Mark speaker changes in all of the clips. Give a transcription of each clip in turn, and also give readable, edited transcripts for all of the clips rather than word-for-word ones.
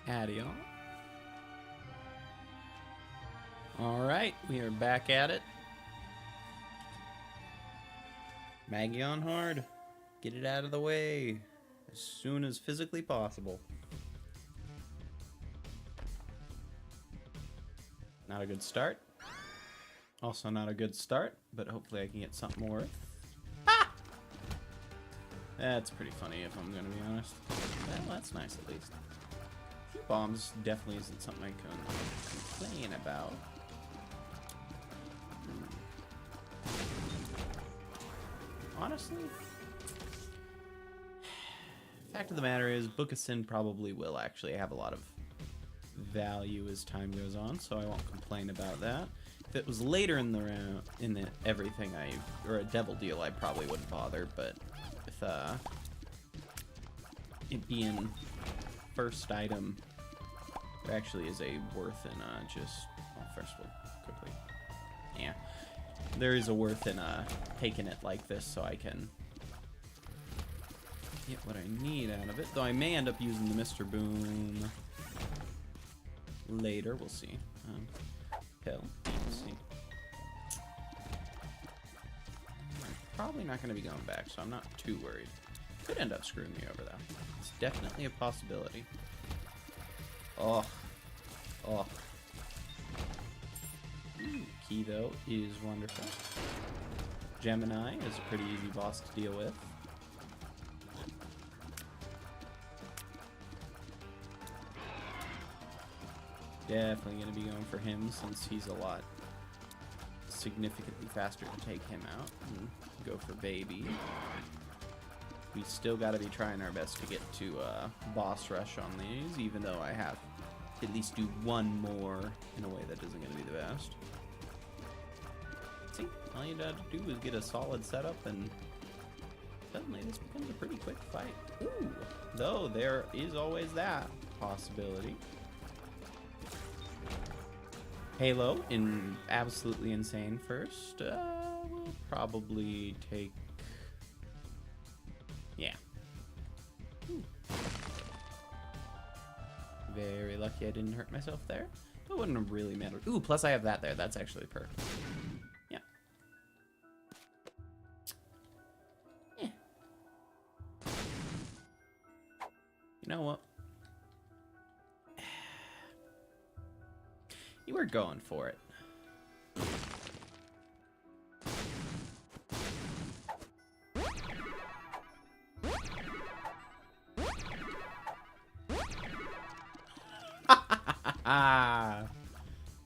Speaker 1: Howdy, y'all. Alright, we are back at it. Maggy on hard. Get it out of the way as soon as physically possible. Not a good start. Also not a good start, but hopefully I can get something worth. Ah! That's pretty funny if I'm gonna be honest. Well, that's nice at least. Bombs definitely isn't something I can complain about. Honestly, fact of the matter is, Book of Sin probably will actually have a lot of value as time goes on, so I won't complain about that. If it was later in the round, everything or a devil deal, I probably wouldn't bother. But with it being first item, there actually is a worth in first we'll quickly. Yeah. There is a worth in taking it like this so I can get what I need out of it. Though I may end up using the Mr. Boom later. We'll see. Pill. We'll see. I'm probably not going to be going back, so I'm not too worried. Could end up screwing me over, though. It's definitely a possibility. Oh. Oh. Key, though, is wonderful. Gemini is a pretty easy boss to deal with. Definitely going to be going for him since he's a lot significantly faster to take him out. And go for Baby. We still got to be trying our best to get to boss rush on these, even though I have to at least do one more in a way that isn't going to be the best. See, all you got to do is get a solid setup, and suddenly this becomes a pretty quick fight. Ooh, though there is always that possibility. Halo, absolutely insane first. We'll probably take... Yeah. Ooh. Very lucky I didn't hurt myself there. That wouldn't have really mattered. Ooh, plus I have that there. That's actually perfect. Yeah. Yeah. You know what? You were going for it.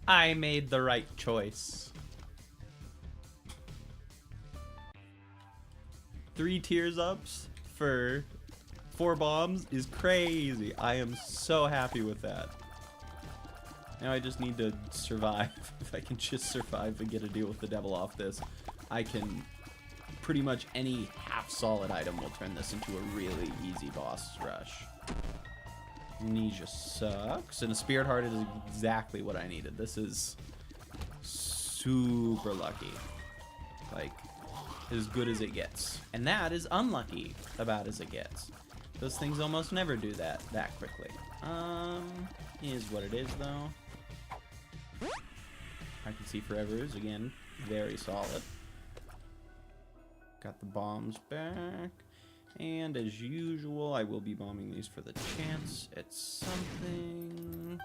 Speaker 1: I made the right choice. 3 tears ups for 4 bombs is crazy. I am so happy with that. Now I just need to survive. If I can just survive and get a deal with the devil off this, I can... Pretty much any half-solid item will turn this into a really easy boss rush. Amnesia sucks, and a Spirit Heart is exactly what I needed. This is super lucky. Like, as good as it gets. And that is unlucky about as it gets. Those things almost never do that quickly. Is what it is, though. I Can See Forever is, again, very solid. Got the bombs back. And as usual, I will be bombing these for the chance at something.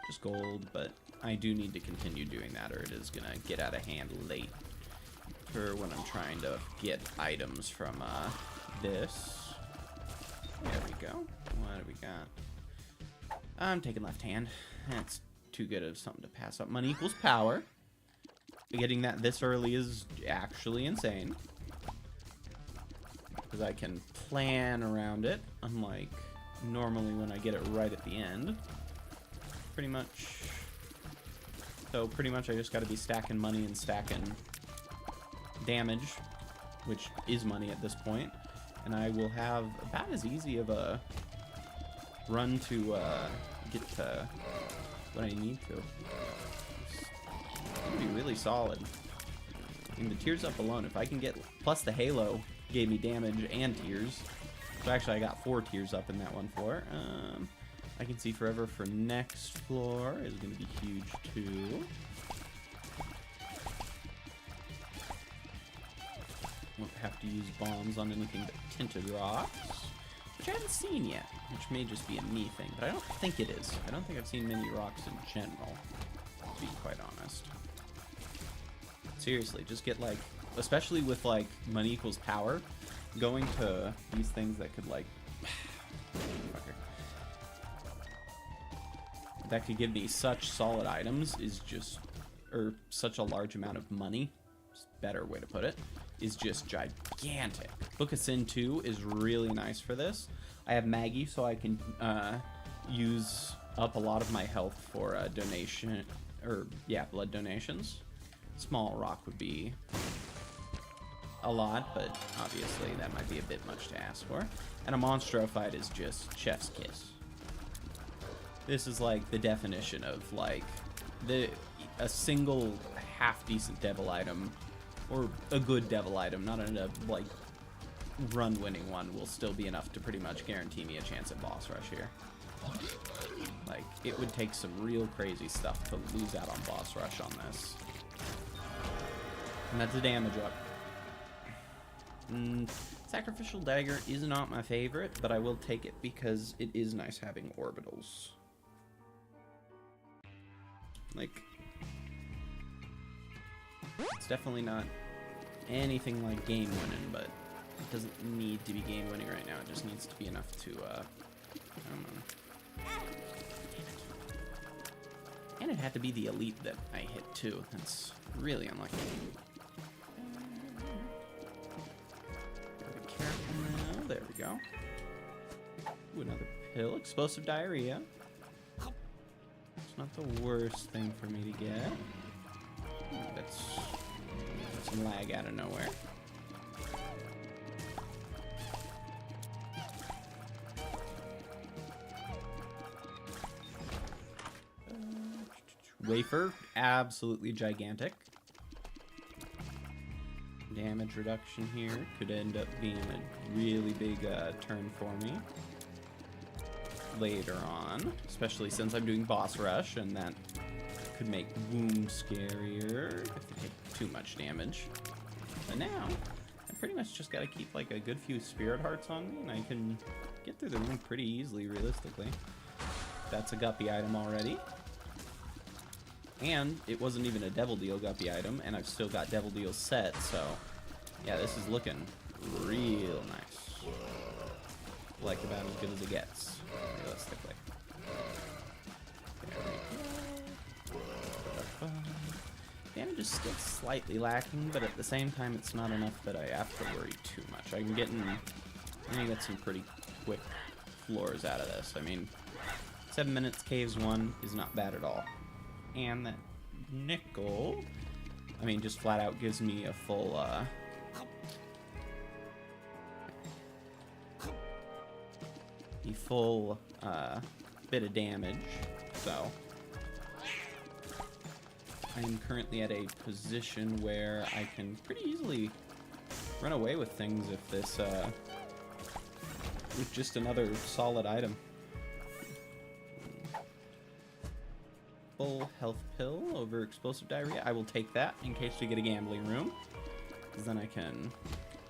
Speaker 1: Just gold, but I do need to continue doing that or it is going to get out of hand late for when I'm trying to get items from this. There we go. What do we got? I'm taking left hand. That's too good of something to pass up. Money equals power. Getting that this early is actually insane. Because I can plan around it, unlike normally when I get it right at the end. Pretty much. So pretty much I just got to be stacking money and stacking damage, which is money at this point. And I will have about as easy of a run to get to what I need to. It's gonna be really solid. I mean, the tears up alone, if I can get, plus the halo gave me damage and tears. So actually I got 4 tears up in that one floor. I Can See Forever for next floor is going to be huge too. Won't have to use bombs on anything but tinted rocks, which I haven't seen yet, which may just be a me thing, but I don't think it is. I don't think I've seen many rocks in general, to be quite honest. Seriously, just get like, especially with like money equals power, going to these things that could like, that could give me such solid items is just, or such a large amount of money, better way to put it, is just gigantic. Book of Sin 2 is really nice for this. I have Maggy, so I can use up a lot of my health for donation, or yeah, blood donations. Small rock would be a lot, but obviously that might be a bit much to ask for. And a Monstro fight is just chef's kiss. This is like the definition of like a single half decent devil item, or a good devil item, not a like run winning one, will still be enough to pretty much guarantee me a chance at boss rush here. Like, it would take some real crazy stuff to lose out on boss rush on this. And that's a damage up. Sacrificial Dagger is not my favorite, but I will take it because it is nice having orbitals. Like, it's definitely not anything like game winning, but it doesn't need to be game winning right now. It just needs to be enough to, come on. And it had to be the elite that I hit too. That's really unlucky. Be careful now. There we go. Ooh, another pill. Explosive diarrhea. It's not the worst thing for me to get. That's some lag out of nowhere. Wafer, absolutely gigantic. Damage reduction here could end up being a really big turn for me later on, especially since I'm doing boss rush, and that could make wounds scarier if they take too much damage. But now, I pretty much just gotta keep like a good few spirit hearts on me, and I can get through the room pretty easily, realistically. That's a guppy item already. And it wasn't even a Devil Deal guppy item, and I've still got Devil Deal set, so yeah, this is looking real nice. Like about as good as it gets, realistically. There we go. Damage is still slightly lacking, but at the same time, it's not enough that I have to worry too much. I'm gonna get some pretty quick floors out of this. I mean, 7 minutes caves 1 is not bad at all. And that nickel, I mean, just flat out gives me a full, bit of damage, so I am currently at a position where I can pretty easily run away with things if this, with just another solid item. Full health pill over explosive diarrhea. I will take that in case we get a gambling room, because then I can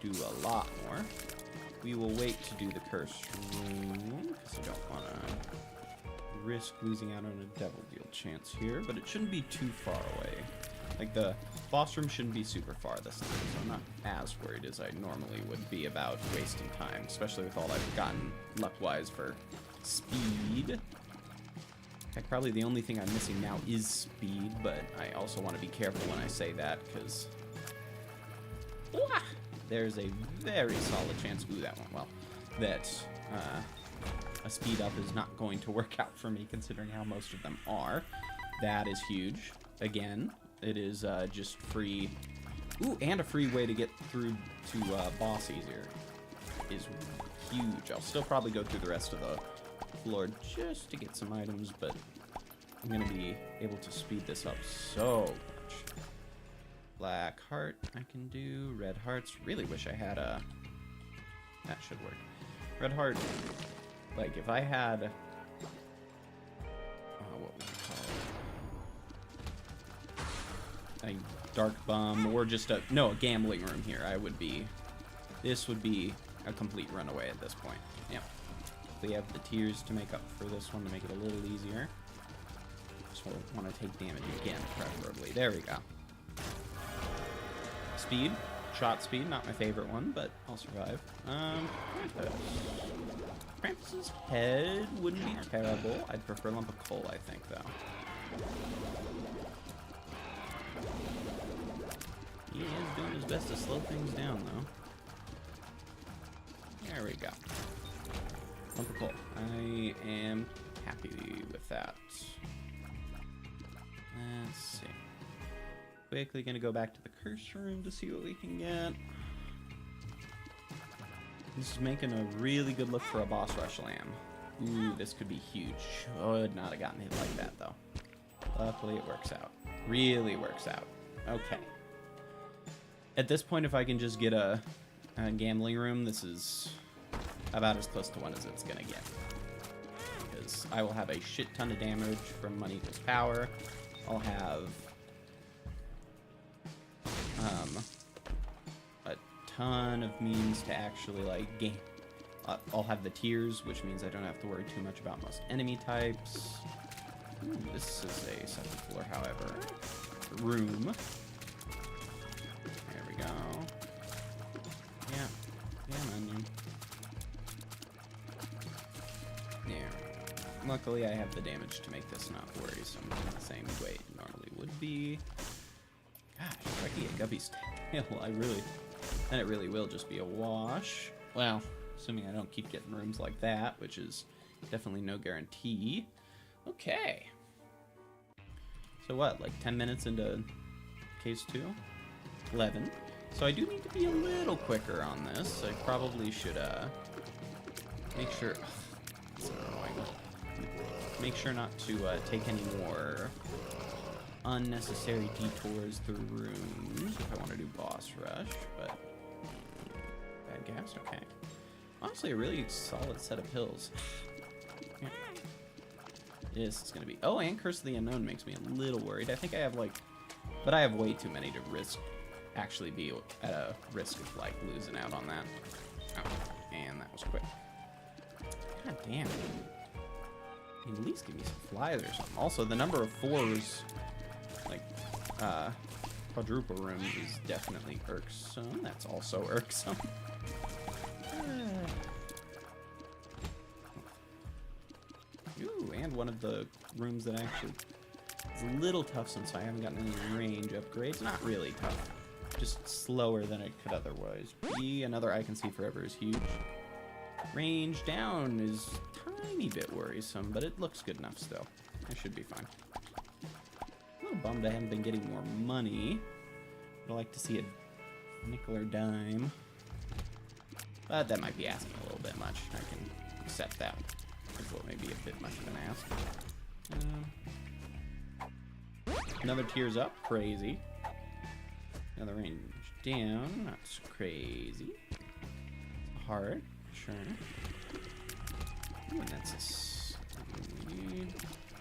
Speaker 1: do a lot more. We will wait to do the curse room, because I don't want to risk losing out on a Devil Deal chance here, but it shouldn't be too far away. Like, the boss room shouldn't be super far this time, so I'm not as worried as I normally would be about wasting time, especially with all I've gotten luck-wise for speed. Heck, probably the only thing I'm missing now is speed, but I also want to be careful when I say that, because there's a very solid chance, ooh, that went well, that a speed up is not going to work out for me, considering how most of them are. That is huge. Again, it is just free, ooh, and a free way to get through to boss easier is huge. I'll still probably go through the rest of the floor just to get some items, but I'm gonna be able to speed this up so much. Black heart I can do. Red hearts, really wish I had a, that should work. Red heart, like if I had what would you call it? A dark bum, or just a gambling room here. This would be a complete runaway at this point. Yeah. We have the tiers to make up for this one to make it a little easier. Just want to take damage again, preferably. There we go. Speed. Shot speed, not my favorite one, but I'll survive. Krampus's head wouldn't be terrible. I'd prefer lump of coal, I think, though. He is doing his best to slow things down, though. There we go. Lump of coal. I am happy with that. Let's see. Quickly gonna go back to the curse room to see what we can get. This is making a really good look for a boss rush lamb. Ooh, this could be huge. Should not have gotten hit like that, though. Luckily, it works out. Really works out. Okay. At this point, if I can just get a gambling room, this is about as close to one as it's gonna get. Because I will have a shit ton of damage from money equals power. I'll have a ton of means to actually, like, gain. I'll have the tiers, which means I don't have to worry too much about most enemy types. Ooh, this is a second floor, however. Room. There we go. Yeah. Yeah, onion. There. Luckily, I have the damage to make this not worrisome in the same way it normally would be. Gosh, if I can get Guppy's tail, then it really will just be a wash. Well, assuming I don't keep getting rooms like that, which is definitely no guarantee. Okay. So what, like 10 minutes into case 2? 11. So I do need to be a little quicker on this. I probably should, make sure... That's so annoying. Make sure not to, take any more unnecessary detours through rooms if I want to do boss rush, but... Bad gas? Okay. Honestly, a really solid set of pills. Yeah. This is going to be... Oh, and Curse of the Unknown makes me a little worried. I think I have, like... But I have way too many to risk... Actually be at a risk of, like, losing out on that. Oh, and that was quick. God damn it. At least give me some flies or something. Also, the number of 4s... Like, quadruple rooms is definitely irksome. That's also irksome. Ooh, and one of the rooms that actually is a little tough since I haven't gotten any range upgrades. Not really tough, just slower than it could otherwise be. Another I Can See Forever is huge. Range down is a tiny bit worrisome, but it looks good enough still. I should be fine. A little bummed I haven't been getting more money. I'd like to see a nickel or dime. But that might be asking a little bit much. I can accept that. That's what may be a bit much of an ask. Another tears up. Crazy. Another range down. Not so crazy. Hard. Sure. Ooh, and that's a...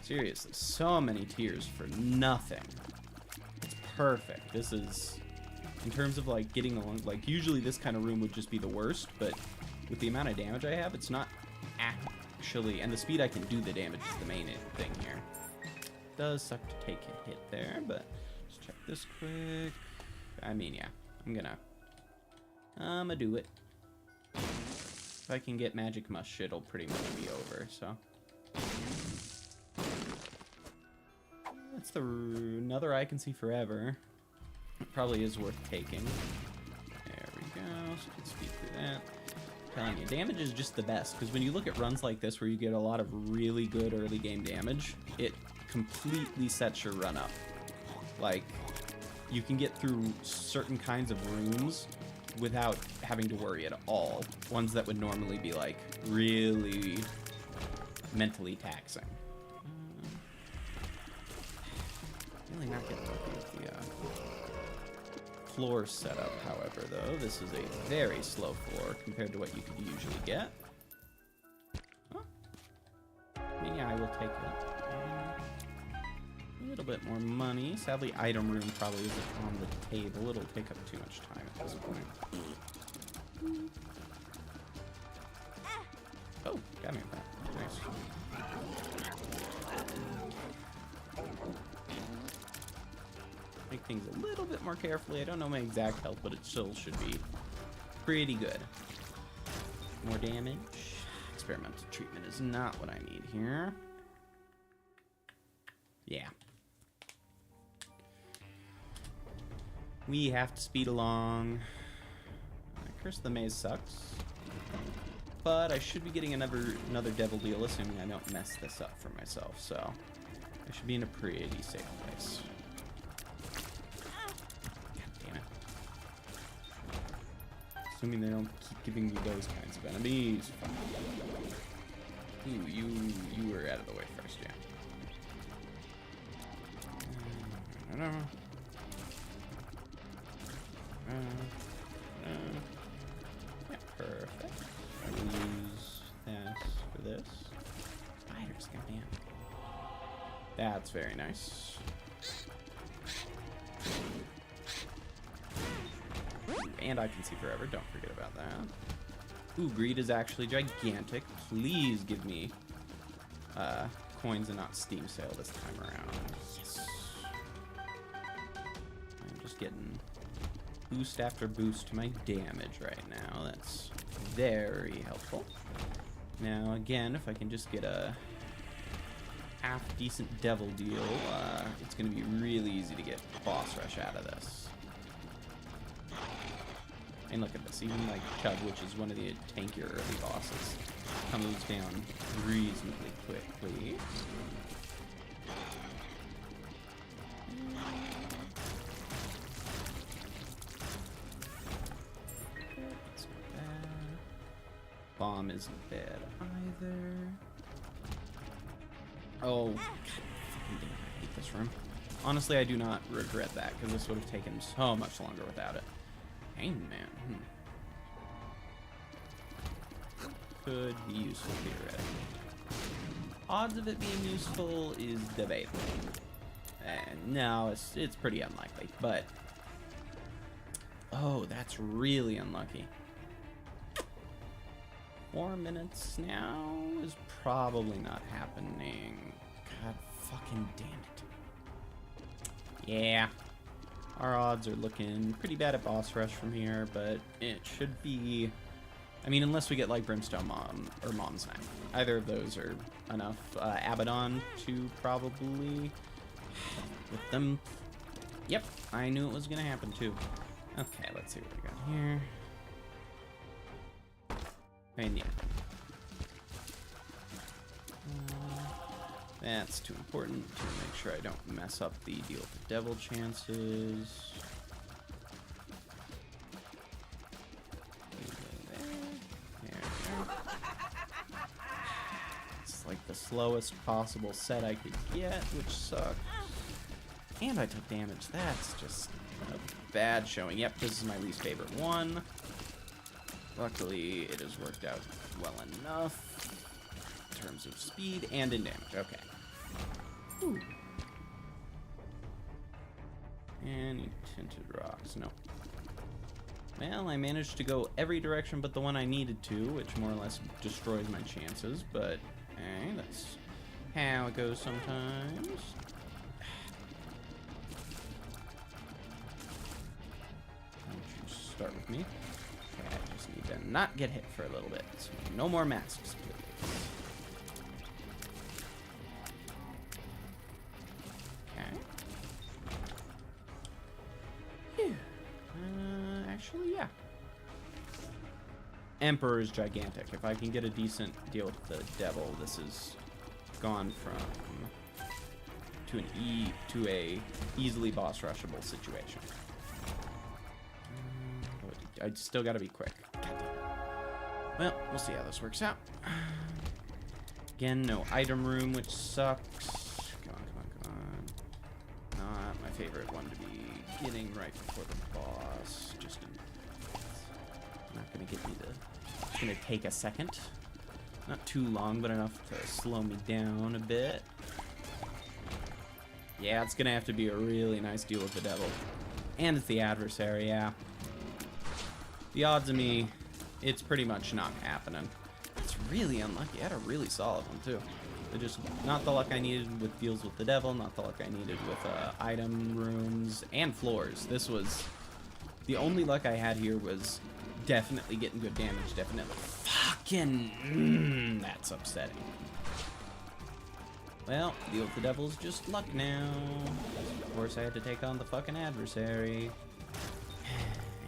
Speaker 1: Seriously, so many tears for nothing. It's perfect. This is... In terms of, like, getting along... Like, usually this kind of room would just be the worst, but with the amount of damage I have, it's not actually... And the speed I can do the damage is the main thing here. It does suck to take a hit there, but... Let's check this quick. I mean, yeah. I'ma do it. If I can get Magic Mush, it'll pretty much be over, so... That's another I Can See Forever. It probably is worth taking. There we go. So we can speed through that. I'm telling you, damage is just the best, because when you look at runs like this where you get a lot of really good early game damage, it completely sets your run up. Like, you can get through certain kinds of rooms without having to worry at all. Ones that would normally be, like, really mentally taxing. Really not getting lucky with the floor setup, however, though. This is a very slow floor compared to what you could usually get. Huh? I mean, yeah, I will take it. little bit more money. Sadly, item room probably isn't on the table. It'll take up too much time at this point. Oh, got me with that. Nice. Make things a little bit more carefully. I don't know my exact health, but it still should be pretty good. More damage. Experimental treatment is not what I need here. Yeah. We have to speed along. Curse of the Maze sucks. But I should be getting another devil deal, assuming I don't mess this up for myself, so I should be in a pretty safe place. God damn it. Assuming they don't keep giving me those kinds of enemies. Ooh, you were out of the way first, yeah. Yeah, perfect. I will use that for this. Spiders, goddamn. That's very nice. And I can see forever. Don't forget about that. Ooh, greed is actually gigantic. Please give me coins and not Steam sale this time around. Yes. I'm just getting boost after boost to my damage right now. That's very helpful. Now, again, if I can just get a half-decent devil deal, it's going to be really easy to get boss rush out of this. And look at this, even like Chub, which is one of the tankier early bosses, comes down reasonably quickly. Bomb isn't bad either. Oh, God, fucking damn, I hate this room. Honestly, I do not regret that, because this would have taken so much longer without it. Hangman, Could be useful theoretically. Odds of it being useful is debatable. No, it's pretty unlikely, but... Oh, that's really unlucky. 4 minutes now is probably not happening. God fucking damn it. Yeah. Our odds are looking pretty bad at boss rush from here, but it should be... I mean, unless we get like Brimstone Mom or Mom's Knife. Either of those are enough. Abaddon to probably... With them... Yep, I knew it was going to happen too. Okay, let's see what we got here. And yeah. That's too important to make sure I don't mess up the deal with the devil chances. It's like the slowest possible set I could get, which sucks. And I took damage. That's just a bad showing. Yep, this is my least favorite one. Luckily, it has worked out well enough in terms of speed and in damage. Okay. Ooh. Any tinted rocks? No. Well, I managed to go every direction but the one I needed to, which more or less destroys my chances, but hey, that's how it goes sometimes. Why don't you start with me? Okay, I just need to not get hit for a little bit. So no more masks, please. Okay. Phew. Actually, yeah. Emperor is gigantic. If I can get a decent deal with the devil, this is gone from to a easily boss rushable situation. I still gotta be quick. Well, we'll see how this works out. Again, no item room, which sucks. Come on, come on, come on. Not my favorite one to be getting right before the boss. Just not gonna get me to... It's gonna take a second. Not too long, but enough to slow me down a bit. Yeah, it's gonna have to be a really nice deal with the devil. And it's the adversary, yeah. The odds of me, it's pretty much not happening. It's really unlucky. I had a really solid one, too. But just not the luck I needed with deals with the devil, not the luck I needed with item rooms and floors. This was... The only luck I had here was definitely getting good damage, definitely. Fucking... that's upsetting. Well, deal with the devil's just luck now. Of course, I had to take on the fucking adversary.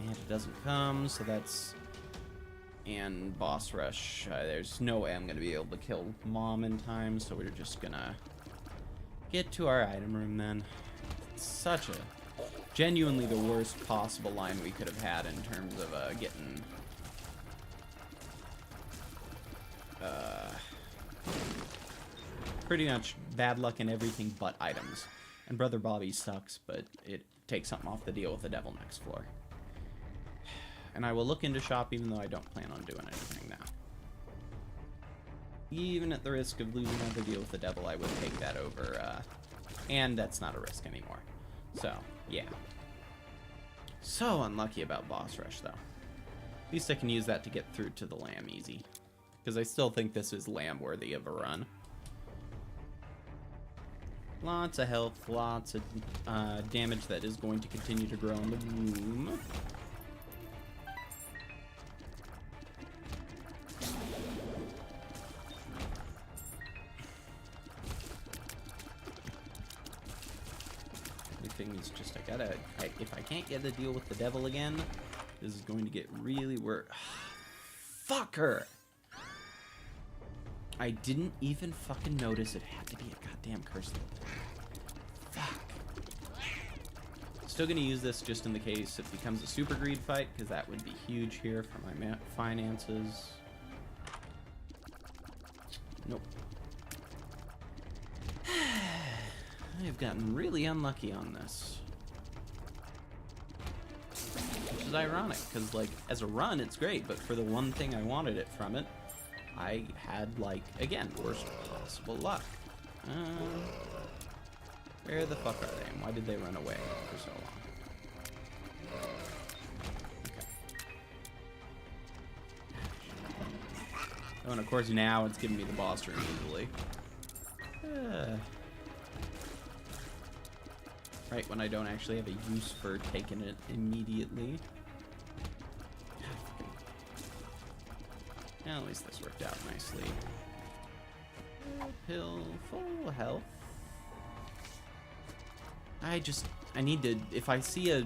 Speaker 1: And it doesn't come, so that's... And boss rush. There's no way I'm gonna be able to kill Mom in time, so we're just gonna get to our item room then. It's such a... Genuinely the worst possible line we could have had in terms of getting... pretty much bad luck in everything but items. And Brother Bobby sucks, but it takes something off the deal with the devil next floor. And I will look into shop even though I don't plan on doing anything now. Even at the risk of losing another deal with the devil, I would take that over, and that's not a risk anymore. So, yeah. So unlucky about boss rush, though. At least I can use that to get through to the lamb easy. Because I still think this is lamb worthy of a run. Lots of health, lots of damage that is going to continue to grow in the womb. The thing is just, if I can't get a deal with the devil again, this is going to get really worse. Fuck her! I didn't even fucking notice it had to be a goddamn curse level. Fuck. Still gonna use this just in the case it becomes a super greed fight, because that would be huge here for my finances. Nope. I've gotten really unlucky on this. Which is ironic, because, like, as a run, it's great, but for the one thing I wanted it from it, I had, like, again, worst possible luck. Where the fuck are they, and why did they run away for so long? Okay. Oh, and of course now it's giving me the boss room easily. Right when I don't actually have a use for taking it immediately. Well, at least this worked out nicely. Pill, full health. I need to, if I see a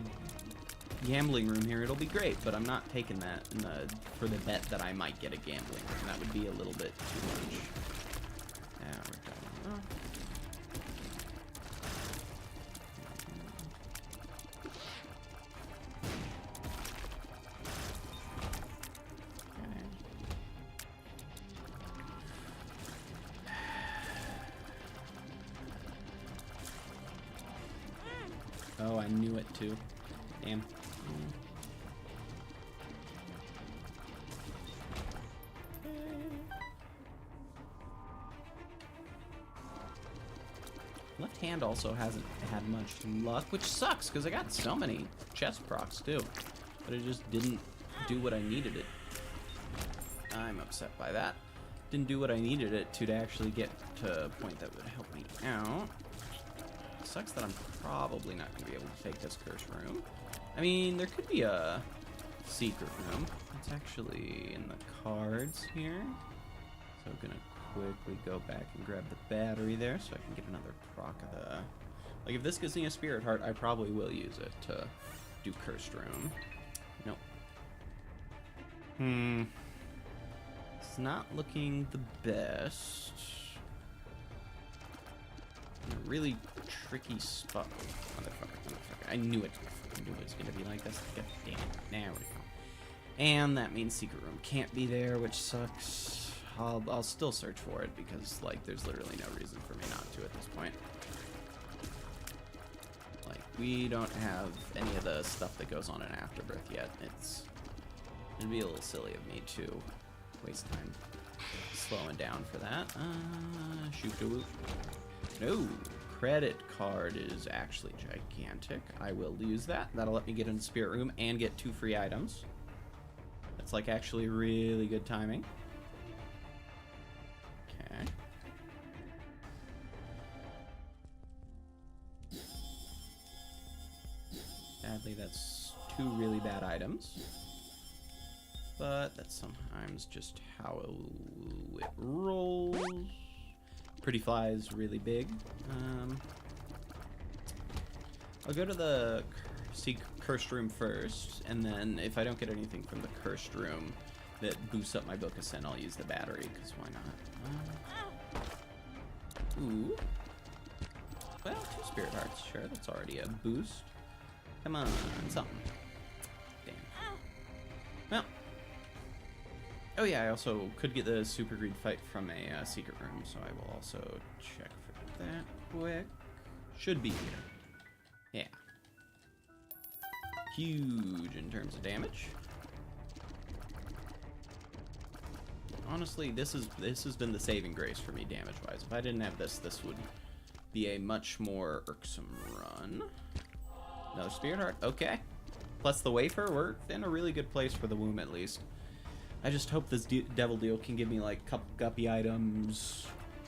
Speaker 1: gambling room here, it'll be great, but I'm not taking that for the bet that I might get a gambling room. That would be a little bit too much. Yeah, we're done. Oh. Oh, I knew it too. Damn. Left hand also hasn't had much luck, which sucks because I got so many chest procs too. But it just didn't do what I needed it. I'm upset by that. Didn't do what I needed it to actually get to a point that would help me out. Sucks that I'm probably not going to be able to take this curse room. I mean, there could be a secret room. It's actually in the cards here. So I'm going to quickly go back and grab the battery there so I can get another proc of the... Like, if this gives me a spirit heart, I probably will use it to do cursed room. Nope. It's not looking the best. In a really tricky spot. Motherfucker. I knew it. I knew it was gonna be like this. God damn it. There we go. And that means secret room can't be there, which sucks. I'll still search for it because, like, there's literally no reason for me not to at this point. Like, we don't have any of the stuff that goes on in Afterbirth yet. It'd be a little silly of me to waste time slowing down for that. Shoot a whoop. No, credit card is actually gigantic. I will use that. That'll let me get into Spirit Room and get 2 free items. That's like actually really good timing. Okay. Sadly, that's 2 really bad items. But that's sometimes just how it rolls. Pretty Fly is really big. I'll go to the Cursed Room first, and then if I don't get anything from the Cursed Room that boosts up my Book of Sin, I'll use the battery, because why not? Ooh. Well, 2 Spirit Hearts, sure, that's already a boost. Come on, something. Damn. Well. Oh yeah, I also could get the Super Greed Fight from a secret room, so I will also check for that quick. Should be here. Yeah. Huge in terms of damage. Honestly, this has been the saving grace for me damage-wise. If I didn't have this, this would be a much more irksome run. Another Spirit Heart, okay. Plus the Wafer, we're in a really good place for the womb at least. I just hope this Devil Deal can give me like a couple guppy items,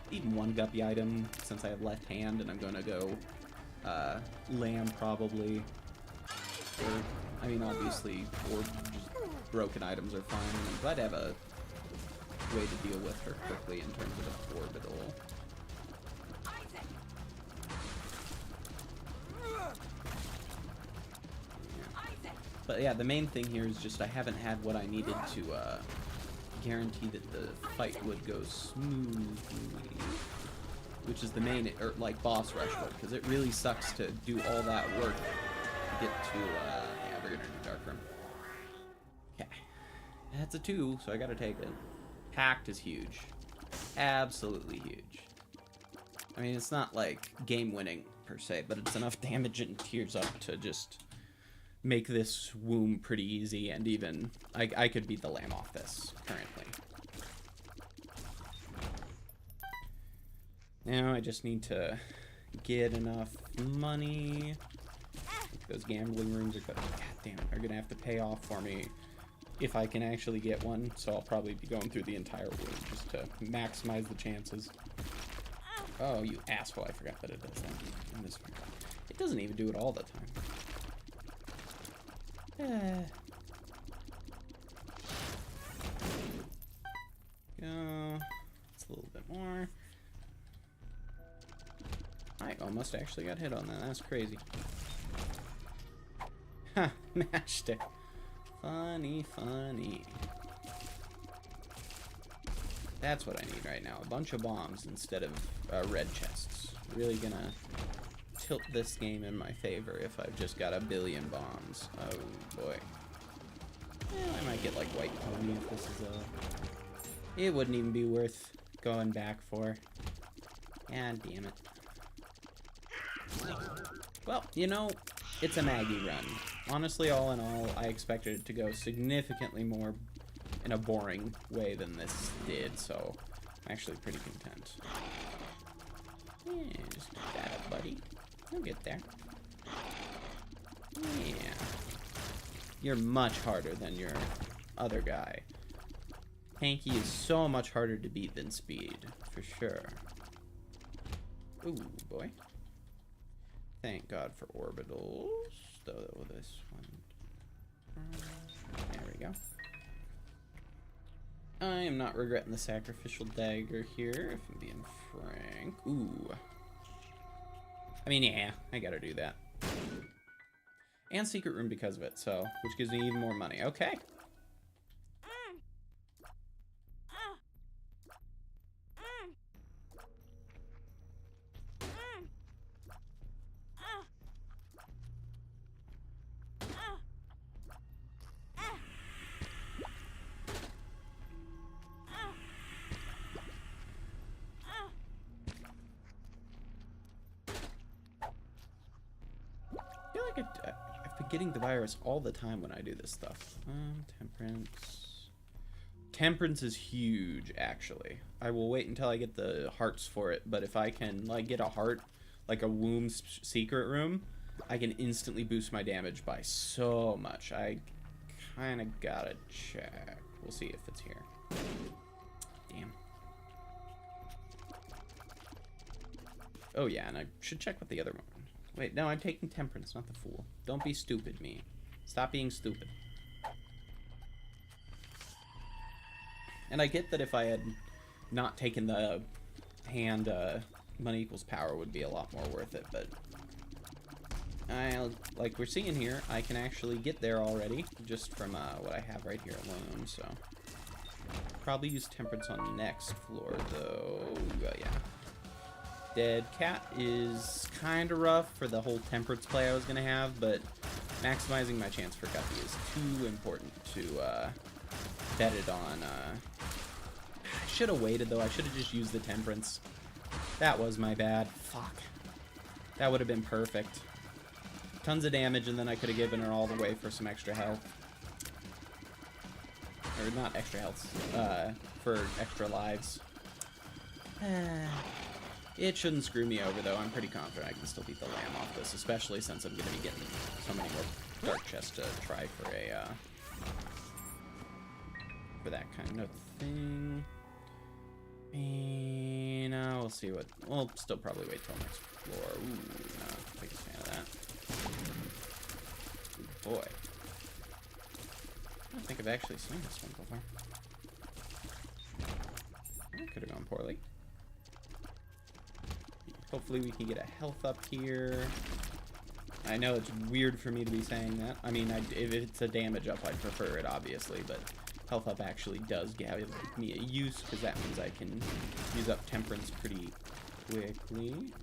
Speaker 1: even 1 guppy item, since I have left hand and I'm gonna go Lamb probably. Or, I mean, obviously, or just broken items are fine. I'm glad to have a way to deal with her quickly in terms of an orbital. But yeah, the main thing here is just I haven't had what I needed to guarantee that the fight would go smoothly, which is the main, or like boss rush mode, because it really sucks to do all that work to get to, yeah, we're gonna do Dark Room. Okay, that's a 2, so I gotta take it. Pact is huge, absolutely huge. I mean, it's not like game winning per se, but it's enough damage and tears up to just make this womb pretty easy, and even I could beat the Lamb off this currently. Now I just need to get enough money. Those gambling rooms are gonna have to pay off for me if I can actually get one. So I'll probably be going through the entire womb just to maximize the chances. Oh, you asshole! I forgot that it does that in this one. It doesn't even do it all the time. Go. It's a little bit more. I almost actually got hit on that. That's crazy. Ha! Mashed it. Funny, funny. That's what I need right now. A bunch of bombs instead of red chests. Really gonna tilt this game in my favor if I've just got 1 billion bombs. Oh boy. I might get like White Pony if this is a... It wouldn't even be worth going back for. God damn it. Well, you know, it's a Maggy run. Honestly, all in all, I expected it to go significantly more in a boring way than this did, so I'm actually pretty content. Yeah, just get that up, buddy. We'll get there. Yeah. You're much harder than your other guy. Hanky is so much harder to beat than Speed, for sure. Ooh, boy. Thank God for orbitals. Though this one. There we go. I am not regretting the sacrificial dagger here, if I'm being frank. Ooh. I mean, yeah, I gotta do that. And secret room because of it, so, which gives me even more money. Okay. I've been getting the virus all the time when I do this stuff. Temperance. Temperance is huge, actually. I will wait until I get the hearts for it, but if I can, like, get a heart like a womb secret room, I can instantly boost my damage by so much. I kind of gotta check. We'll see if it's here. Damn. Oh yeah, and I should check with the other one. Wait, no, I'm taking Temperance, not the Fool. Don't be stupid, me. Stop being stupid. And I get that if I had not taken the hand, money equals power would be a lot more worth it, but like we're seeing here, I can actually get there already, just from what I have right here alone, so probably use Temperance on next floor, though. Yeah. Dead Cat is kind of rough for the whole Temperance play I was going to have, but maximizing my chance for Guppy is too important to bet it on. I should have waited, though. I should have just used the Temperance. That was my bad. Fuck. That would have been perfect. Tons of damage, and then I could have given her all the way for some extra health. Or not extra health, for extra lives. It shouldn't screw me over, though. I'm pretty confident I can still beat the lamb off this, especially since I'm going to be getting so many more dark chests to try for a, for that kind of thing. And, we'll see what, we'll still probably wait till next floor. Ooh, no, biggest fan of that. Ooh, boy. I don't think I've actually seen this one before. That could have gone poorly. Hopefully we can get a health up here. I know it's weird for me to be saying that. I mean, if it's a damage up, I'd prefer it, obviously, but health up actually does give me a use, because that means I can use up Temperance pretty quickly.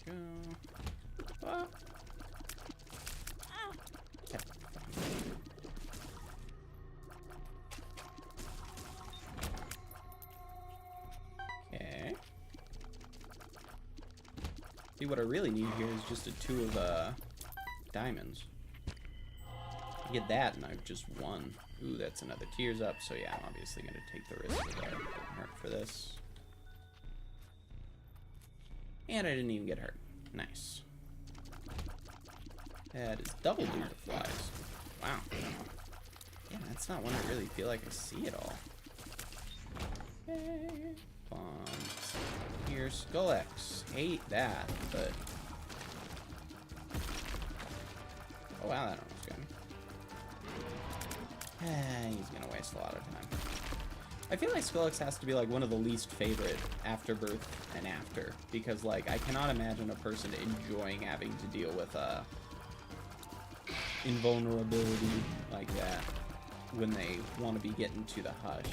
Speaker 1: Go. Ah. Okay. See, what I really need here is just a 2 of diamonds. I get that, and I've just won. Ooh, that's another tears up. So yeah, I'm obviously gonna take the risk of that. Didn't hurt for this. And I didn't even get hurt. Nice. That is double due to flies. Wow. Yeah, that's not one I really feel like I see at all. Okay. Bombs. Here, Skull X. Hate that, but... Oh wow, that almost got me. He's gonna waste a lot of time. I feel like Skull X has to be like one of the least favorite Afterbirth and after, because like I cannot imagine a person enjoying having to deal with invulnerability like that when they want to be getting to the hush.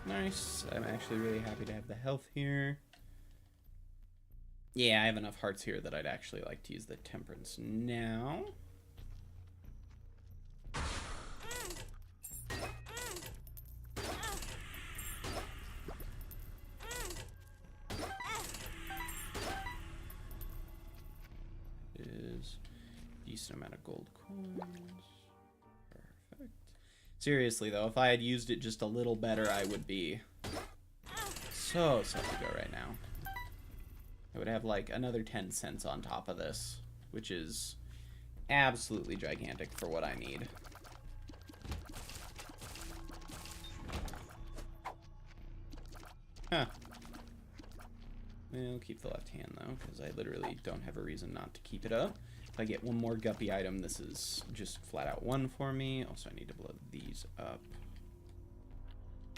Speaker 1: Nice. I'm actually really happy to have the health here. Yeah, I have enough hearts here that I'd actually like to use the Temperance now. Is a decent amount of gold coins. Perfect. Seriously though, if I had used it just a little better, I would be so set to go right now. I would have like another 10 cents on top of this, which is absolutely gigantic for what I need. Huh. We'll keep the left hand though, because I literally don't have a reason not to keep it up. If I get one more guppy item, this is just flat out 1 for me. Also, I need to blow these up.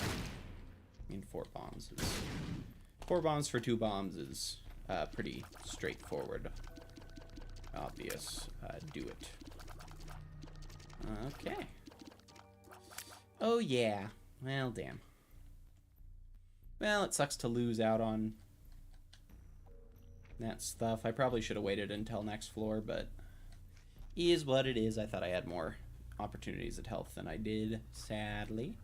Speaker 1: I mean, 4 bombs is... 4 bombs for 2 bombs is pretty straightforward. Obvious. Do it. Okay. Oh, yeah. Well, damn. Well, it sucks to lose out on that stuff. I probably should have waited until next floor, but is what it is. I thought I had more opportunities at health than I did, sadly.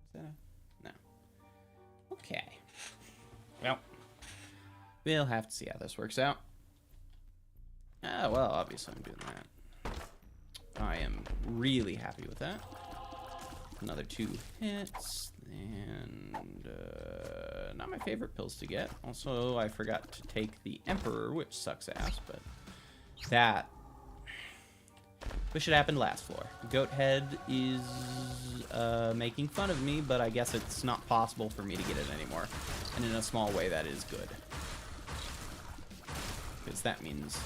Speaker 1: Is that a... No. Okay. Well, we'll have to see how this works out. Ah, well, obviously I'm doing that. I am really happy with that. Another 2 hits, and not my favorite pills to get. Also, I forgot to take the Emperor, which sucks ass, but that wish it happened last floor. Goat Head is making fun of me, but I guess it's not possible for me to get it anymore. And in a small way, that is good. Because that means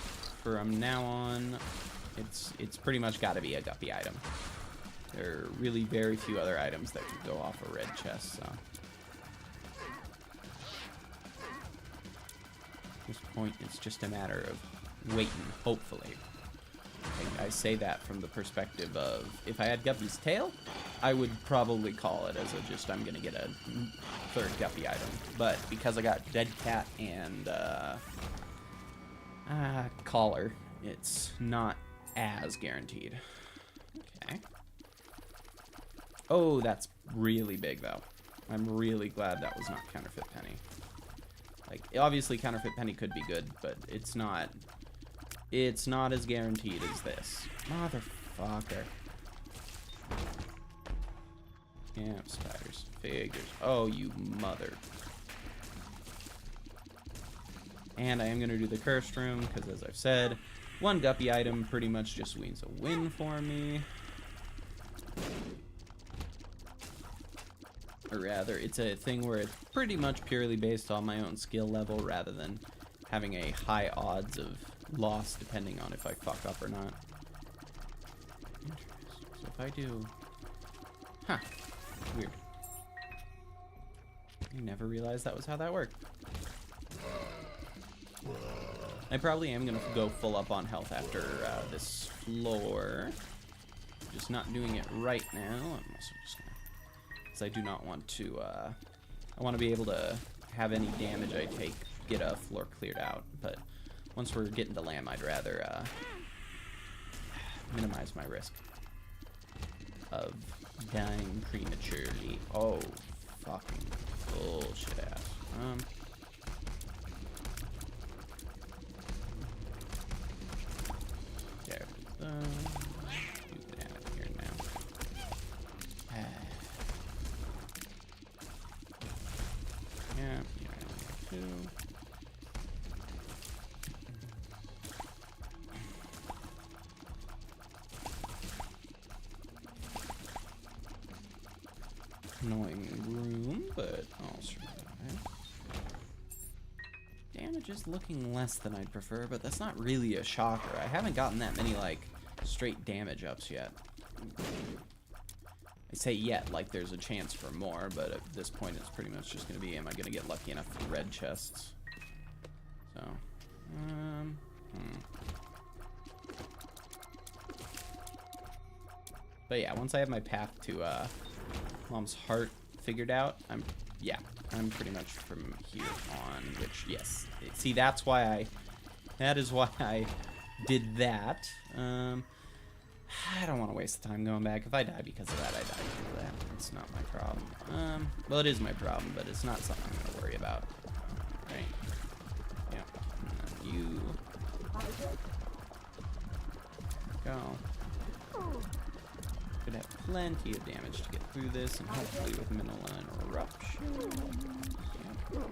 Speaker 1: from now on, it's pretty much got to be a guppy item. There are really very few other items that could go off a red chest, so. At this point, it's just a matter of waiting, hopefully. I say that from the perspective of, if I had Guppy's tail, I would probably call it as a just, I'm going to get a 3rd Guppy item. But because I got Dead Cat and Collar, it's not as guaranteed. Okay. Oh, that's really big, though. I'm really glad that was not Counterfeit Penny. Like, obviously Counterfeit Penny could be good, but it's not as guaranteed as this. Motherfucker. Yeah, spiders. Figures. Oh, you mother. And I am going to do the Cursed Room, because as I've said, 1 Guppy item pretty much just means a win for me. Or rather, it's a thing where it's pretty much purely based on my own skill level, rather than having a high odds of loss depending on if I fuck up or not. So if I do... Huh. Weird. I never realized that was how that worked. I probably am going to go full up on health after this floor. Just not doing it right now. I'm also just going to... Because I do not want to... I want to be able to have any damage I take get a floor cleared out. But once we're getting to lamb, I'd rather minimize my risk of dying prematurely. Oh, fucking bullshit ass. There we go. You get out of here now. Yeah, you're out here too. Annoying room, but I'll survive. Damage is looking less than I'd prefer, but that's not really a shocker. I haven't gotten that many, like, straight damage ups yet. I say yet, like there's a chance for more, but at this point it's pretty much just going to be, am I going to get lucky enough for red chests? So, But yeah, once I have my path to, Mom's Heart figured out, I'm pretty much from here on, which, yes. See, that is why I did that. I don't want to waste the time going back. If I die because of that, I die because of that. It's not my problem. Well, it is my problem, but it's not something I'm going to worry about. Right? Yeah. You. Go. Could have plenty of damage to get through this, and hopefully with minimal interruption. Yeah. There.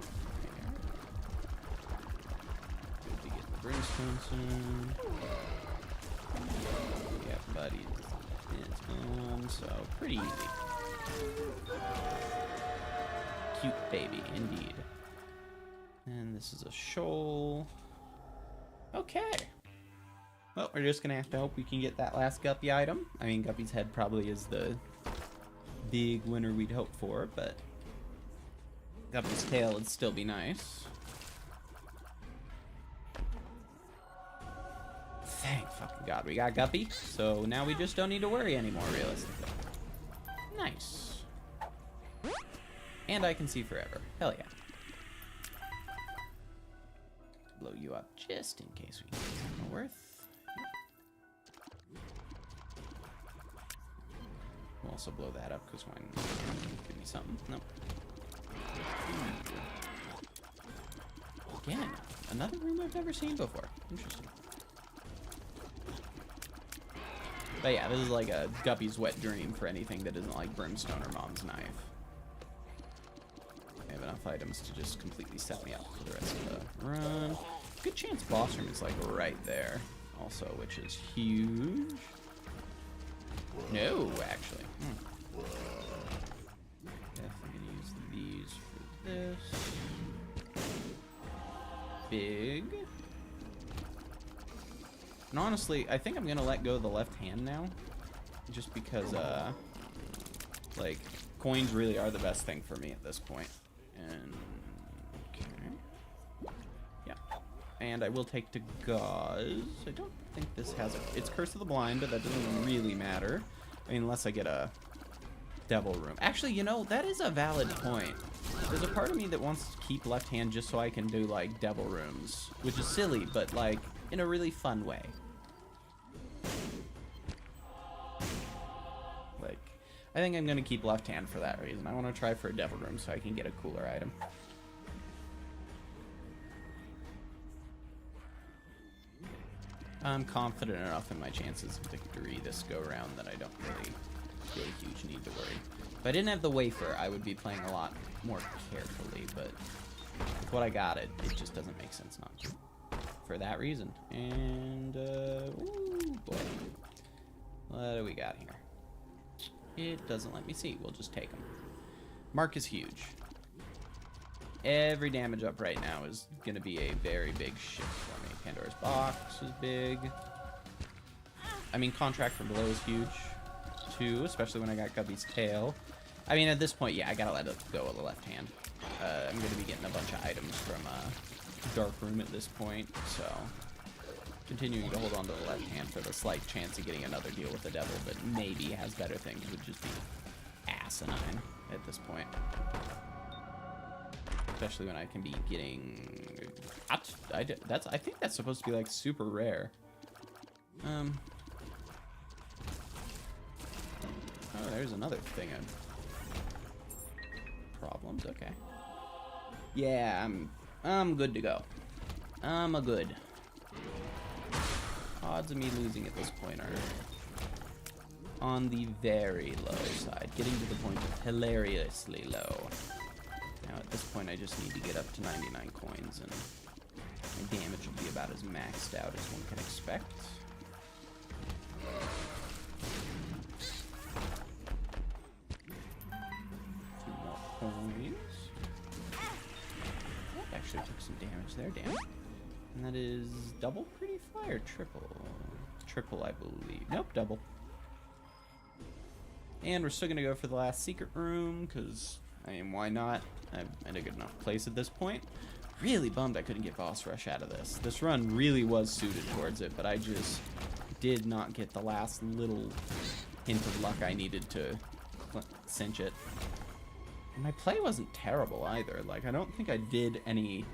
Speaker 1: Good to get the brimstone soon. Yeah, buddy. It's on, so pretty easy. Cute baby, indeed. And this is a shoal. Okay. Well, we're just gonna have to hope we can get that last Guppy item. I mean, Guppy's head probably is the big winner we'd hope for, but Guppy's tail would still be nice. Thank fucking God we got Guppy, so now we just don't need to worry anymore, realistically. Nice. And I can see forever. Hell yeah. Blow you up just in case we get something worth. We'll also blow that up because why not? Give me something. Nope. Again, another room I've never seen before. Interesting. But yeah, this is like a Guppy's wet dream for anything that isn't like Brimstone or Mom's Knife. I have enough items to just completely set me up for the rest of the run. Good chance boss room is like right there also, which is huge. No, actually. Definitely gonna use these for this. Big. And honestly, I think I'm gonna let go of the left hand now. Just because, like, coins really are the best thing for me at this point. And, okay. Yeah. And I will take to gauze. I don't think this has a... It's Curse of the Blind, but that doesn't really matter. I mean, unless I get a Devil Room. Actually, you know, that is a valid point. There's a part of me that wants to keep left hand just so I can do, like, Devil Rooms. Which is silly, but, like, in a really fun way. Like, I think I'm going to keep left hand for that reason. I want to try for a Devil Room so I can get a cooler item. I'm confident enough in my chances of victory this go-round that I don't really feel a huge need to worry. If I didn't have the wafer, I would be playing a lot more carefully, but with what I got, it just doesn't make sense not to. For that reason. And, ooh, boy. What do we got here? It doesn't let me see. We'll just take them. Mark is huge. Every damage up right now is going to be a very big shift for me. Pandora's Box is big. I mean, Contract from Below is huge, too, especially when I got Guppy's Tail. I mean, at this point, yeah, I gotta let it go with the left hand. I'm going to be getting a bunch of items from Dark Room at this point, so continuing to hold on to the left hand for the slight chance of getting another deal with the devil that maybe has better things would just be asinine at this point. Especially when I can be getting... I think that's supposed to be, like, super rare. Oh, there's another thing of problems. Okay. Yeah, I'm good to go. I'm a good. Odds of me losing at this point are on the very low side. Getting to the point of hilariously low. Now at this point I just need to get up to 99 coins and my damage will be about as maxed out as one can expect. Two more coins. Actually took some damage there, damn. And that is double Pretty Fly or triple? Triple, I believe. Nope, double. And we're still gonna go for the last secret room, because, I mean, why not? I'm in a good enough place at this point. Really bummed I couldn't get Boss Rush out of this. This run really was suited towards it, but I just did not get the last little hint of luck I needed to cinch it. And my play wasn't terrible either. Like, I don't think I did any...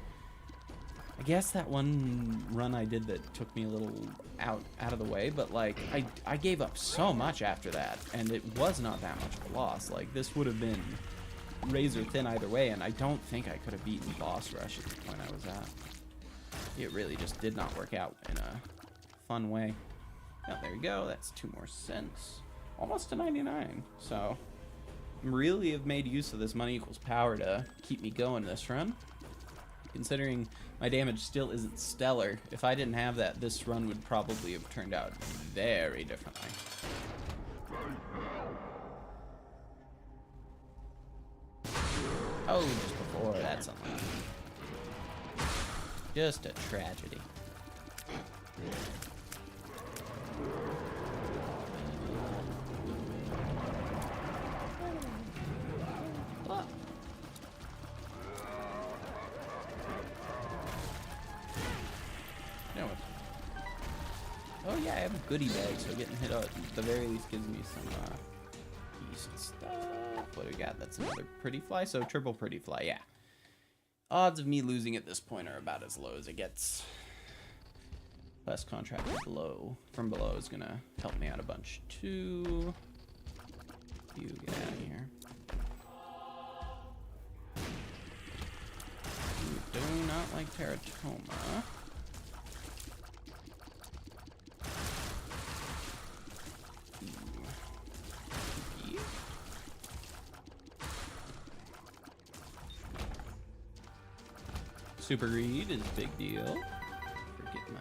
Speaker 1: I guess that one run I did that took me a little out of the way, but like I gave up so much after that, and it was not that much of a loss. Like, this would have been razor thin either way, and I don't think I could have beaten Boss Rush at the point I was at. It really just did not work out in a fun way. Oh, there you go. That's 2 more cents. Almost to 99. So, really have made use of this money equals power to keep me going this run. Considering my damage still isn't stellar, if I didn't have that, this run would probably have turned out very differently. Oh, just before, that's unlucky. Just a tragedy. Oh yeah, I have a goodie bag, so getting hit at the very least gives me some decent stuff. What do we got? That's another Pretty Fly, so triple Pretty Fly, yeah. Odds of me losing at this point are about as low as it gets. Last contract from below is gonna help me out a bunch too. You get out of here. You do not like Teratoma. Super greed is a big deal. Forget my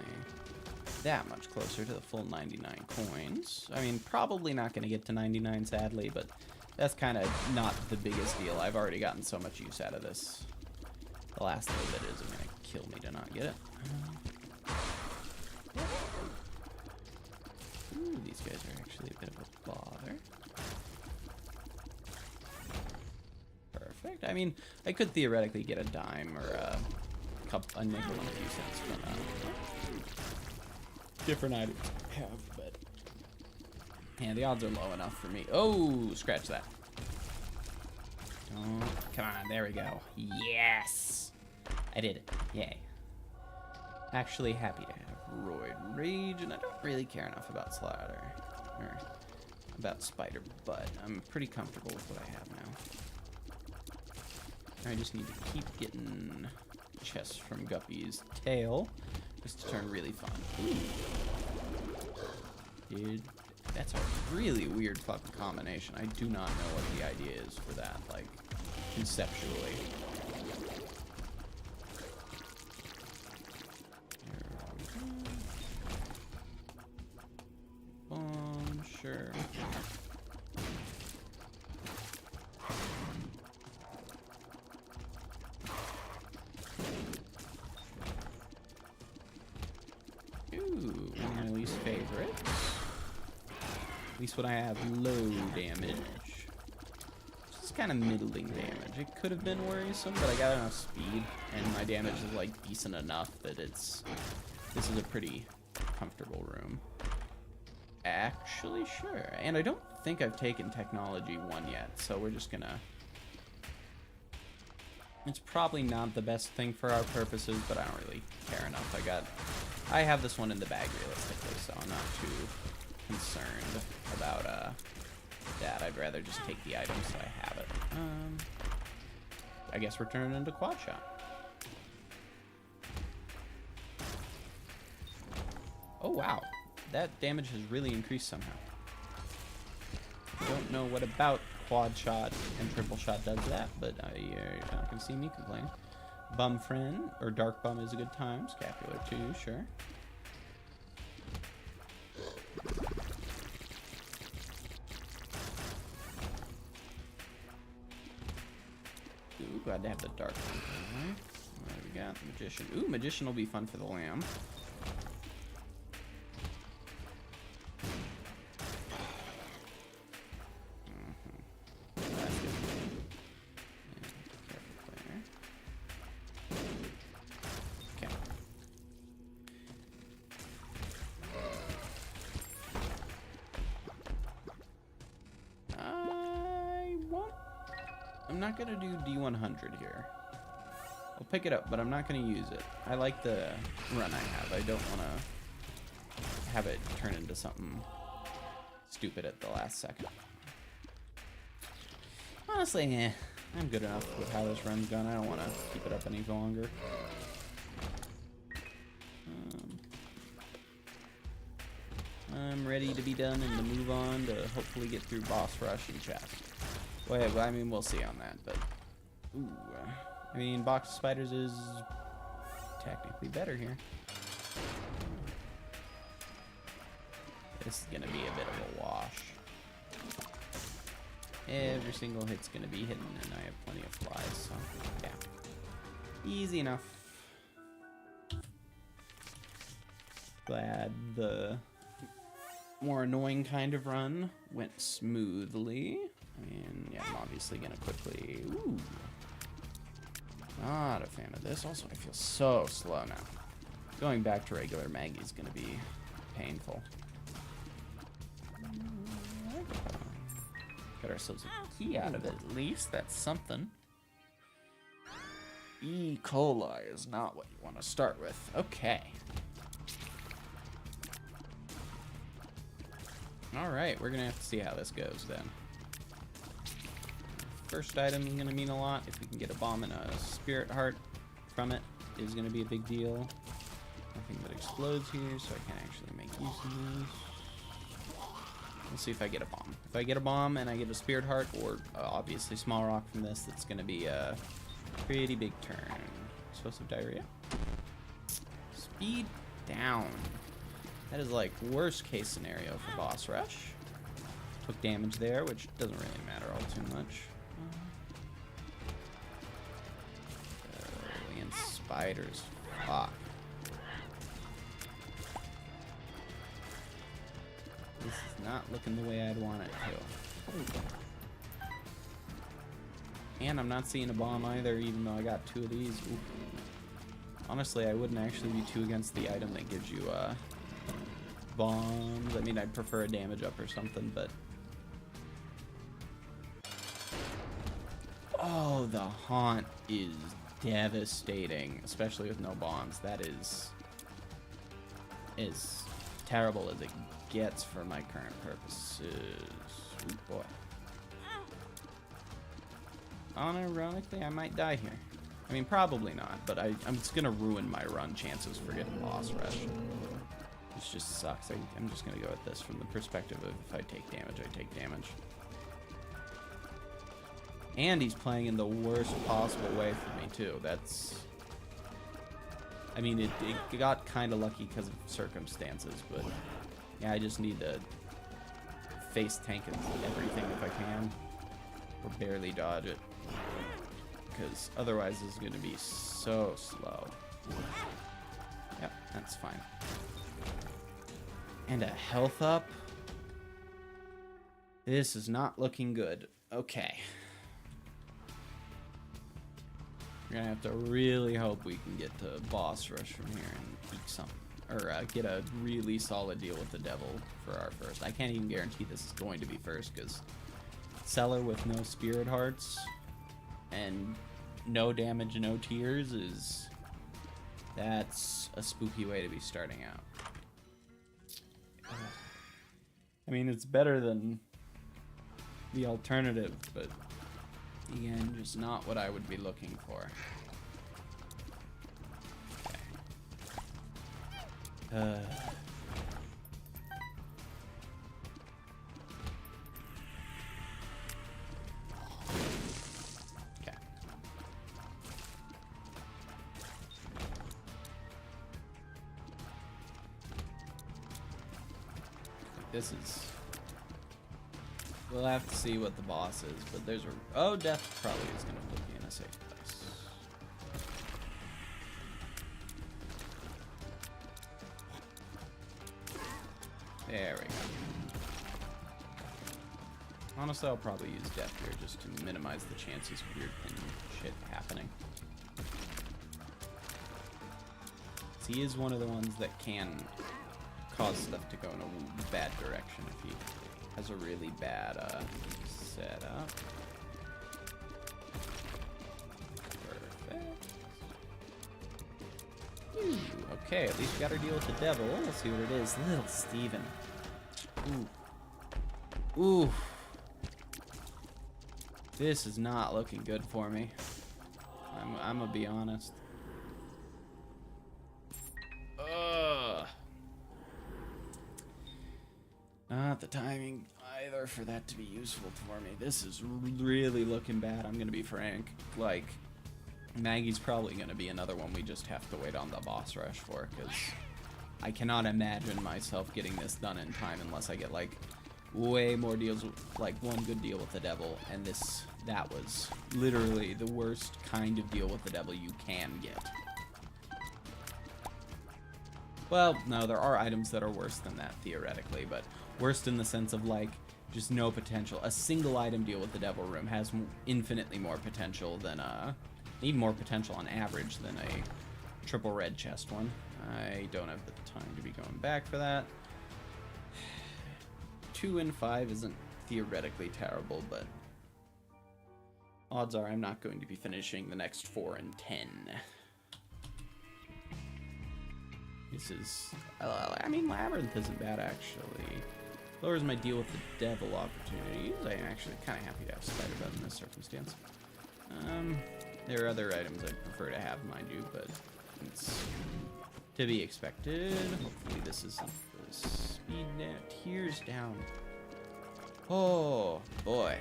Speaker 1: that much closer to the full 99 coins. I mean, probably not going to get to 99, sadly, but that's kind of not the biggest deal. I've already gotten so much use out of this. The last little bit is going to kill me to not get it. Ooh, these guys are actually a bit of a bother. Perfect. I mean, I could theoretically get a dime or a nickel and a few cents from different items I have, but yeah, the odds are low enough for me. Oh, scratch that. Oh, come on, there we go. Yes! I did it. Yay. Actually happy to have Roid Rage, and I don't really care enough about Slaughter, or about Spider, but I'm pretty comfortable with what I have now. I just need to keep getting chests from Guppy's tail, just to turn really fun. Ooh. Dude, that's a really weird fucking combination. I do not know what the idea is for that, like, conceptually. Sure. Ooh, one of my least favorites. At least when I have low damage. Just kind of middling damage. It could have been worrisome, but I got enough speed, and my damage is like decent enough that this is a pretty comfortable room. Actually, sure. And I don't think I've taken Technology 1 yet, so we're just gonna... It's probably not the best thing for our purposes, but I don't really care enough. I have this one in the bag realistically, so I'm not too concerned about that. I'd rather just take the item so I have it. I guess we're turning into Quad Shot. Oh, wow. That damage has really increased somehow. Don't know what about Quad Shot and Triple Shot does that, but you're not going to see me complain. Bum Friend, or Dark Bum is a good time. Scapular too, sure. Ooh, glad to have the Dark Bum. Right. What do we got? Magician. Ooh, Magician will be fun for the lamb. I'm not gonna do D100 here. I'll pick it up, but I'm not gonna use it. I like the run I have. I don't want to have it turn into something stupid at the last second. Honestly, I'm good enough with how this run's gone. I don't want to keep it up any longer. I'm ready to be done and to move on to hopefully get through boss rush and chest. Well, I mean, we'll see on that, but... Ooh, I mean, Box of Spiders is technically better here. This is going to be a bit of a wash. Every single hit's going to be hidden, and I have plenty of flies, so, yeah. Easy enough. Glad the more annoying kind of run went smoothly. I mean, yeah, I'm obviously gonna quickly... Ooh. Not a fan of this. Also, I feel so slow now. Going back to regular Maggy is gonna be painful. Got ourselves a key out of it, at least. That's something. E. coli is not what you want to start with. Okay. Alright, we're gonna have to see how this goes then. First item is going to mean a lot. If we can get a bomb and a spirit heart from it, is going to be a big deal. Nothing that explodes here, so I can actually make use of these. Let's see if I get a bomb. If I get a bomb and I get a spirit heart, or obviously small rock from this, that's going to be a pretty big turn. Explosive diarrhea. Speed down. That is like worst case scenario for boss rush. Took damage there, which doesn't really matter all too much. And spiders. Fuck. This is not looking the way I'd want it to. And I'm not seeing a bomb either, even though I got 2 of these. Ooh. Honestly, I wouldn't actually be too against the item that gives you bombs. I mean, I'd prefer a damage up or something, but... Oh, the haunt is devastating, especially with no bombs. That is as terrible as it gets for my current purposes. Ooh, boy. Unironically, I might die here. I mean, probably not, but I'm just gonna ruin my run chances for getting boss rush. This just sucks. I'm just gonna go at this from the perspective of if I take damage, I take damage. And he's playing in the worst possible way for me, too. That's... I mean, it got kind of lucky because of circumstances, but... Yeah, I just need to face tank everything if I can. Or barely dodge it. Because otherwise this is going to be so slow. Yep, that's fine. And a health up. This is not looking good. Okay. We're gonna have to really hope we can get to boss rush from here and peak something. Or get a really solid deal with the devil for our first. I can't even guarantee this is going to be first, because Cellar with no spirit hearts and no damage, no tears is... That's a spooky way to be starting out. I mean, it's better than the alternative, but again, just not what I would be looking for. Okay. Okay. This is... We'll have to see what the boss is, but there's a... Oh, death probably is going to put me in a safe place. There we go. Honestly, I'll probably use death here just to minimize the chances of weird shit happening. So he is one of the ones that can cause stuff to go in a bad direction if he has a really bad setup. Perfect. Ooh, okay, at least we got our deal with the devil. Let's see what it is. Little Steven. Ooh. Ooh. This is not looking good for me. I'm gonna be honest. Ugh. Not the timing either for that to be useful for me. This is really looking bad, I'm gonna be frank. Like, Maggy's probably gonna be another one we just have to wait on the boss rush for, because I cannot imagine myself getting this done in time unless I get, like, way more deals, like one good deal with the devil, and that was literally the worst kind of deal with the devil you can get. Well, no, there are items that are worse than that, theoretically, but worst in the sense of, like, just no potential. A single item deal with the devil room has infinitely more potential than, even more potential on average than a triple red chest one. I don't have the time to be going back for that. 2 and 5 isn't theoretically terrible, but odds are I'm not going to be finishing the next 4 and 10. This is... I mean, Labyrinth isn't bad, actually. Lowers my deal with the devil opportunities. I'm actually kind of happy to have Spider Bud in this circumstance. There are other items I'd prefer to have, mind you, but it's to be expected. Hopefully this isn't the speed down, tears down. Oh, boy.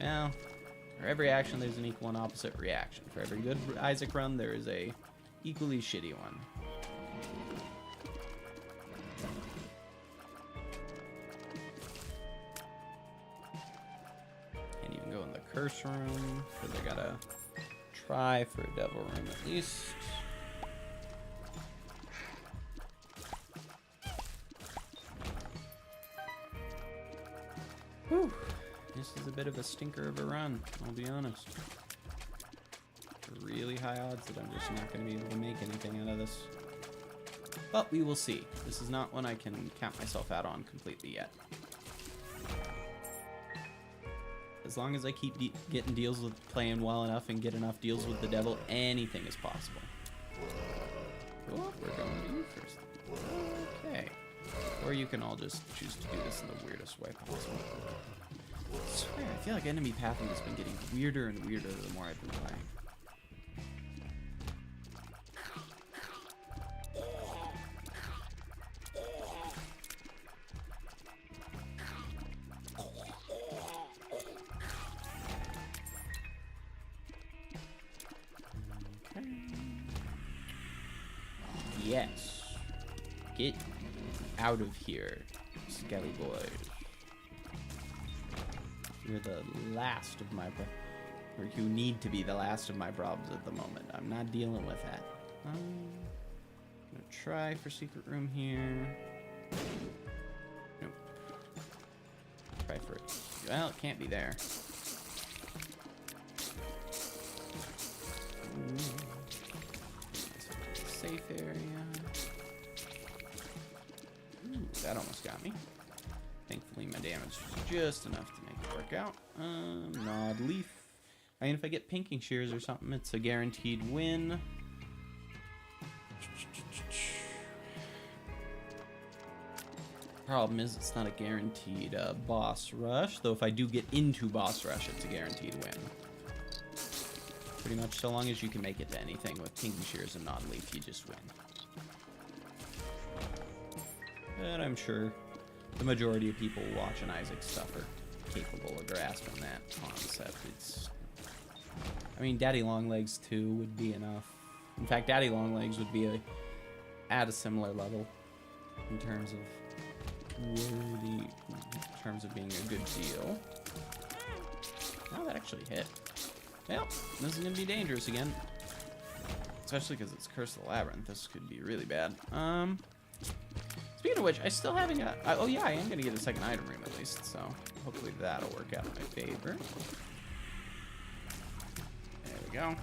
Speaker 1: Well, For every action, there's an equal and opposite reaction. For every good Isaac run, there is a equally shitty one. Can't even go in the curse room, because I gotta try for a devil room at least. Whew. This is a bit of a stinker of a run, I'll be honest. Really high odds that I'm just not going to be able to make anything out of this. But we will see. This is not one I can count myself out on completely yet. As long as I keep getting deals with playing well enough and get enough deals with the devil, anything is possible. Cool, we're going to you first. Okay. Or you can all just choose to do this in the weirdest way possible. I swear, I feel like enemy pathing has been getting weirder and weirder the more I've been playing. Okay. Yes. Get out of here, Skelly boys. You're the last of my or you need to be the last of my problems at the moment. I'm not dealing with that. I'm gonna try for secret room here. Nope. Try for it. Well, it can't be there. Ooh. Safe area. Ooh, that almost got me. Thankfully, my damage was just enough to make it work out. Nod leaf. I mean, if I get pinking shears or something, it's a guaranteed win. Problem is, it's not a guaranteed boss rush. Though if I do get into boss rush, it's a guaranteed win. Pretty much, so long as you can make it to anything with pinking shears and nod leaf, you just win. But I'm sure the majority of people watching Isaac's stuff are capable of grasping that concept. I mean, Daddy Longlegs 2 would be enough. In fact, Daddy Longlegs would be at a similar level in terms of being a good deal. Oh, that actually hit. Well, this is gonna be dangerous again, especially because it's Curse of the Labyrinth. This could be really bad. Speaking of which, I still haven't got... oh yeah, I am going to get a second item room at least, so hopefully that'll work out in my favor. There we go.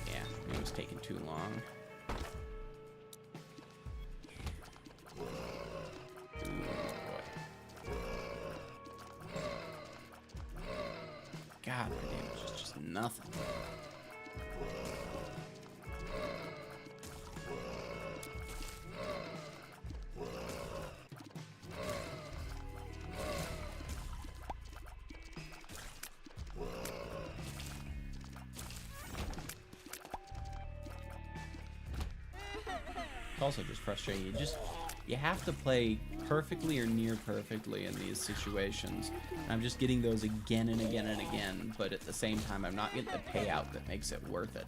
Speaker 1: Yeah, it was taking too long. Ooh, boy. God, my damage is just nothing. Also just frustrating. You have to play perfectly or near perfectly in these situations. And I'm just getting those again and again and again, but at the same time I'm not getting the payout that makes it worth it.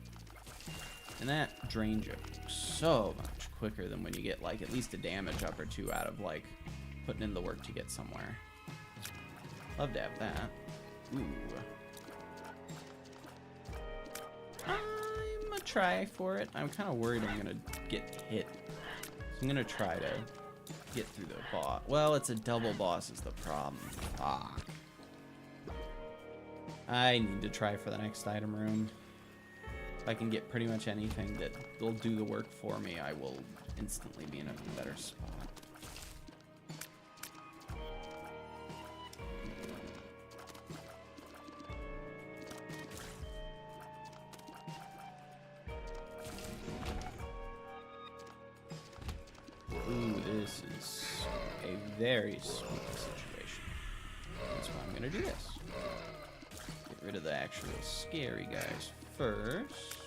Speaker 1: And that drains you so much quicker than when you get like at least a damage up or two out of like putting in the work to get somewhere. Love to have that. Ooh. I'm gonna try for it. I'm kind of worried I'm gonna get hit. I'm gonna try to get through the boss. Well, it's a double boss is the problem. Fuck. I need to try for the next item room. If I can get pretty much anything that will do the work for me, I will instantly be in a better spot. This is a very sweet situation. That's why I'm gonna do this. Get rid of the actual scary guys first.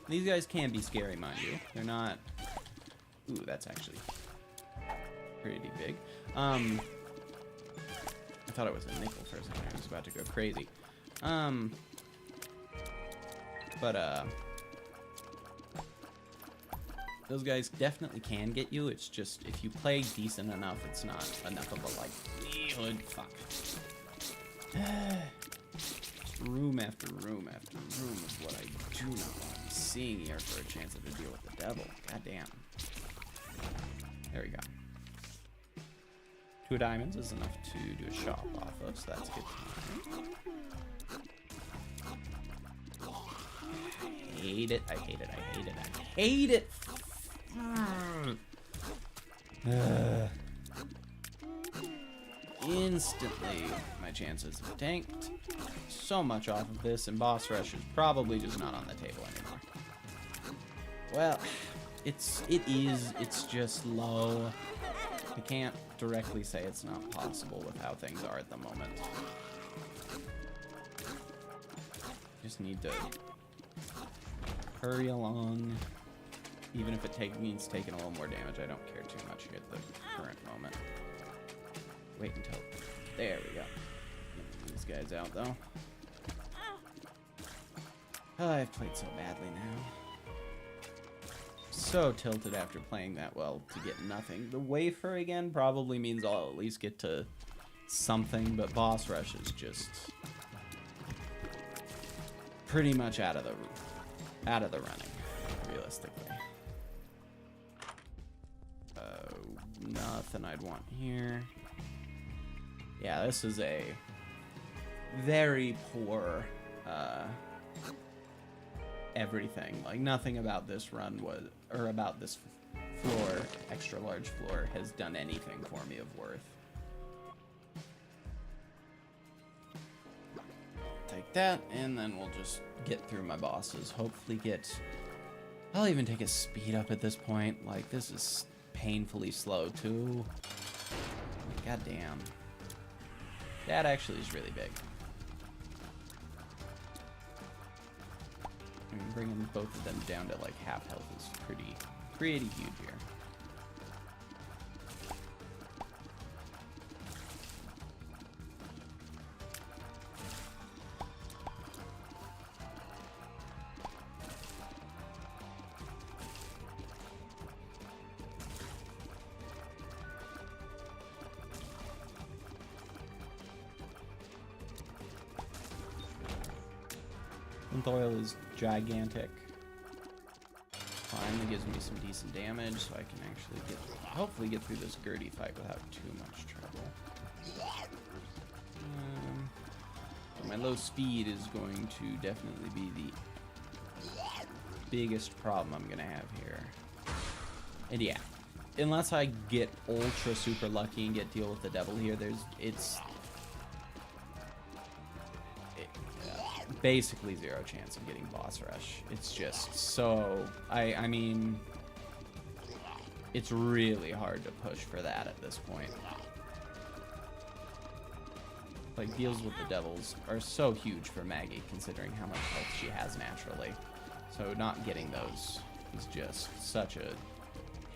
Speaker 1: These guys can be scary, mind you. They're not... Ooh, that's actually pretty big. I thought it was a nickel for a second. I was about to go crazy. But those guys definitely can get you. It's just, if you play decent enough, it's not enough of a, like, fuck. Room after room after room is what I do not want to be seeing here for a chance at a deal with the devil. God damn. There we go. 2 diamonds is enough to do a shop off of, so that's good to know. I hate it, I hate it, I hate it, I hate it! Instantly, my chances have tanked so much off of this, and boss rush is probably just not on the table anymore. Well, it's just low. I can't directly say it's not possible with how things are at the moment. Just need to hurry along. Even if it means taking a little more damage, I don't care too much at the current moment. Wait until... There we go. Get these guys out, though. Oh, I've played so badly now. So tilted after playing that well to get nothing. The wafer again probably means I'll at least get to something, but boss rush is just pretty much out of the running, realistically. Nothing I'd want here. Yeah, this is a very poor everything. Like, nothing about this run was, or about this floor, extra large floor, has done anything for me of worth. Take that, and then we'll just get through my bosses. Hopefully I'll even take a speed up at this point. Like, this is painfully slow, too. God damn. That actually is really big. I mean, bringing both of them down to, like, half health is pretty huge here. Oil is gigantic. Finally gives me some decent damage, so I can actually hopefully get through this Gertie fight without too much trouble. My low speed is going to definitely be the biggest problem I'm gonna have here. And yeah, unless I get ultra super lucky and get deal with the devil here, it's basically zero chance of getting boss rush. It's just so, I mean, it's really hard to push for that at this point. Like, deals with the devils are so huge for Maggy, considering how much health she has naturally. So not getting those is just such a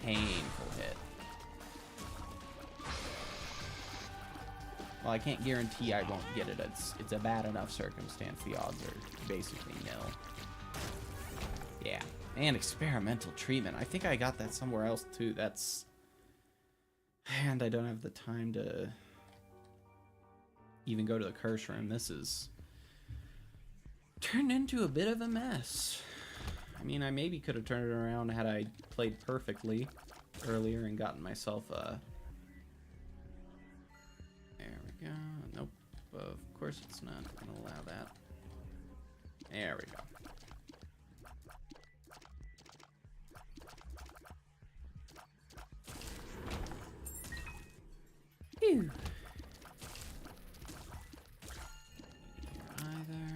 Speaker 1: painful hit. Well, I can't guarantee I won't get it. It's a bad enough circumstance. The odds are basically nil. Yeah. And experimental treatment. I think I got that somewhere else, too. And I don't have the time to even go to the curse room. This is turned into a bit of a mess. I mean, I maybe could have turned it around had I played perfectly earlier and gotten myself a... Nope. Of course it's not going to allow that. There we go. Phew. Either.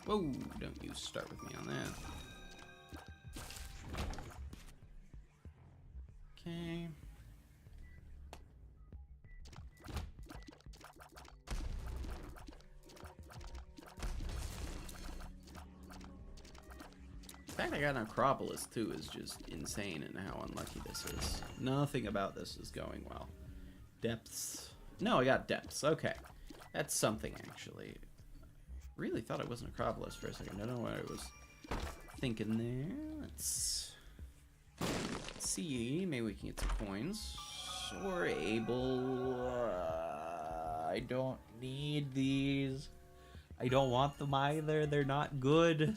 Speaker 1: Whoa, don't you start with me on that. Okay. The fact I got an Acropolis, too, is just insane in how unlucky this is. Nothing about this is going well. Depths. No, I got depths. Okay. That's something, actually. Really thought it was an Acropolis for a second. I don't know what I was thinking there. Let's see. Maybe we can get some coins. Or able... I don't need these. I don't want them either. They're not good.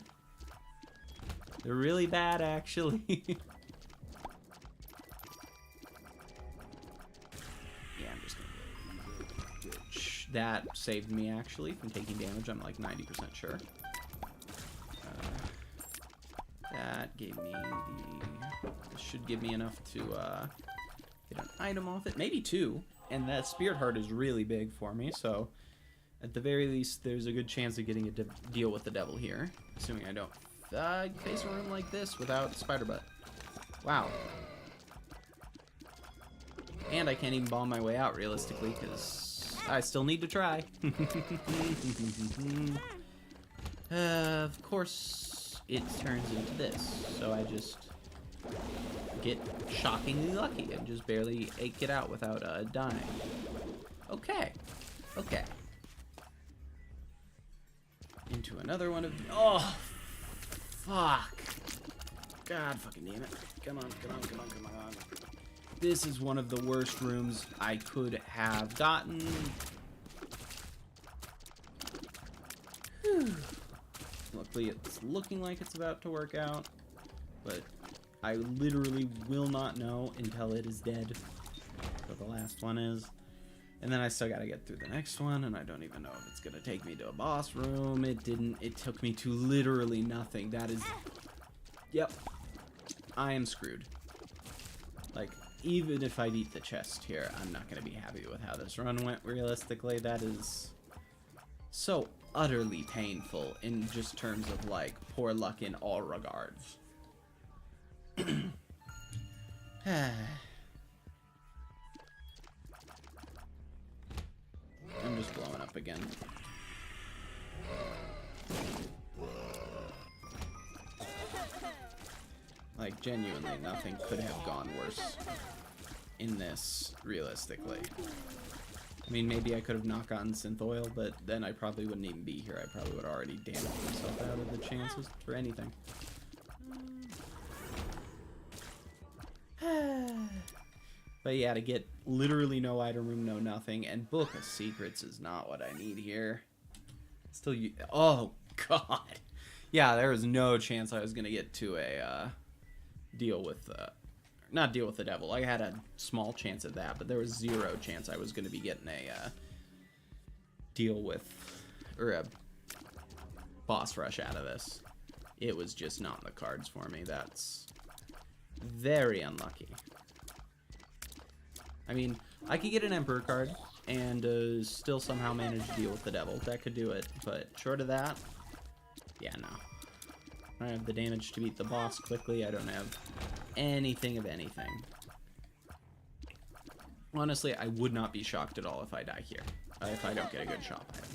Speaker 1: They're really bad, actually. Yeah, I'm just gonna go good. That saved me, actually, from taking damage. I'm like 90% sure. That gave me the... This should give me enough to get an item off it. Maybe two. And that Spirit Heart is really big for me, so... At the very least, there's a good chance of getting a deal with the devil here. Assuming I don't face a room like this without Spider Butt. Wow. And I can't even bomb my way out, realistically, because I still need to try. Of course, it turns into this. So I just get shockingly lucky and just barely eke it out without dying. Okay. Okay. Into another one of... Oh! Fuck. God fucking damn it. Come on, come on, come on, come on. This is one of the worst rooms I could have gotten. Whew. Luckily, it's looking like it's about to work out, but I literally will not know until it is dead. What the last one is. And then I still gotta get through the next one, and I don't even know if it's gonna take me to a boss room. It didn't. It took me to literally nothing. That is... Yep. I am screwed. Like, even if I beat the chest here, I'm not gonna be happy with how this run went, realistically. That is so utterly painful in just terms of, like, poor luck in all regards. I'm just blowing up again. Like, genuinely, nothing could have gone worse in this, realistically. I mean, maybe I could have not gotten synth oil, but then I probably wouldn't even be here. I probably would have already damaged myself out of the chances for anything. But yeah, to get literally no item room, no nothing, and Book of Secrets is not what I need here. Still, oh god. Yeah, there was no chance I was gonna get to a deal with, not deal with the devil. I had a small chance at that, but there was zero chance I was gonna be getting a deal with, or a boss rush out of this. It was just not in the cards for me. That's very unlucky. I mean, I could get an Emperor card and still somehow manage to deal with the devil. That could do it, but short of that, yeah, no. I don't have the damage to beat the boss quickly. I don't have anything of anything. Honestly, I would not be shocked at all if I die here. If I don't get a good shop item.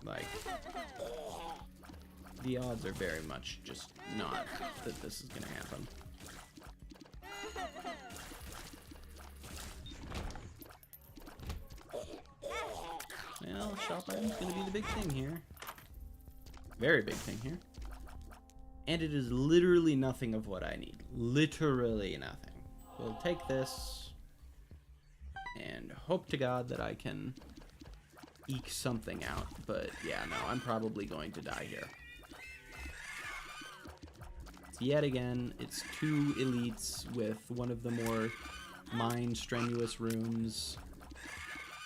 Speaker 1: Like, the odds are very much just not that this is going to happen. Well, shop item's gonna be the big thing here. Very big thing here. And it is literally nothing of what I need. Literally nothing. We'll take this and hope to God that I can eke something out. But yeah, no, I'm probably going to die here. Yet again, it's two elites with one of the more mind-strenuous rooms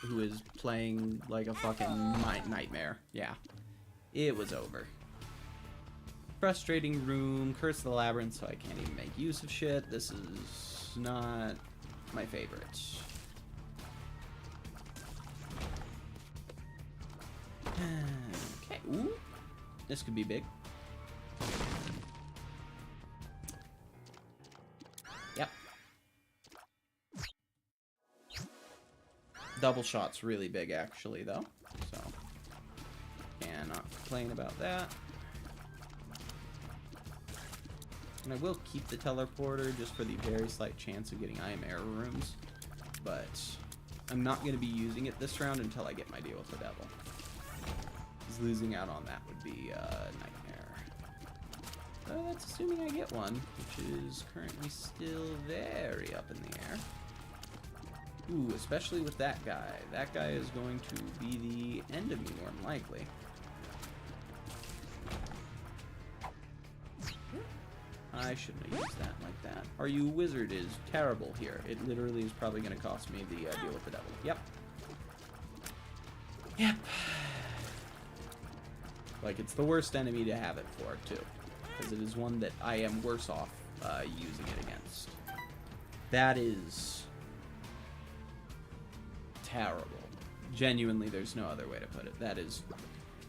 Speaker 1: who is playing like a fucking nightmare. Yeah, it was over. Frustrating room, Curse of the Labyrinth, so I can't even make use of shit. This is not my favorite. Okay, ooh, this could be big. Yep. Double shot's really big, actually, though. So, cannot complain about that. And I will keep the teleporter just for the very slight chance of getting IM error rooms. But I'm not going to be using it this round until I get my deal with the devil. Because losing out on that would be a nightmare. So that's assuming I get one, which is currently still very up in the air. Ooh, especially with that guy. That guy is going to be the end of me, more than likely. I shouldn't have used that like that. Are You Wizard is terrible here. It literally is probably going to cost me the deal with the devil. Yep. Yep. Like, it's the worst enemy to have it for, too. Because it is one that I am worse off using it against. That is terrible. Genuinely, there's no other way to put it. That is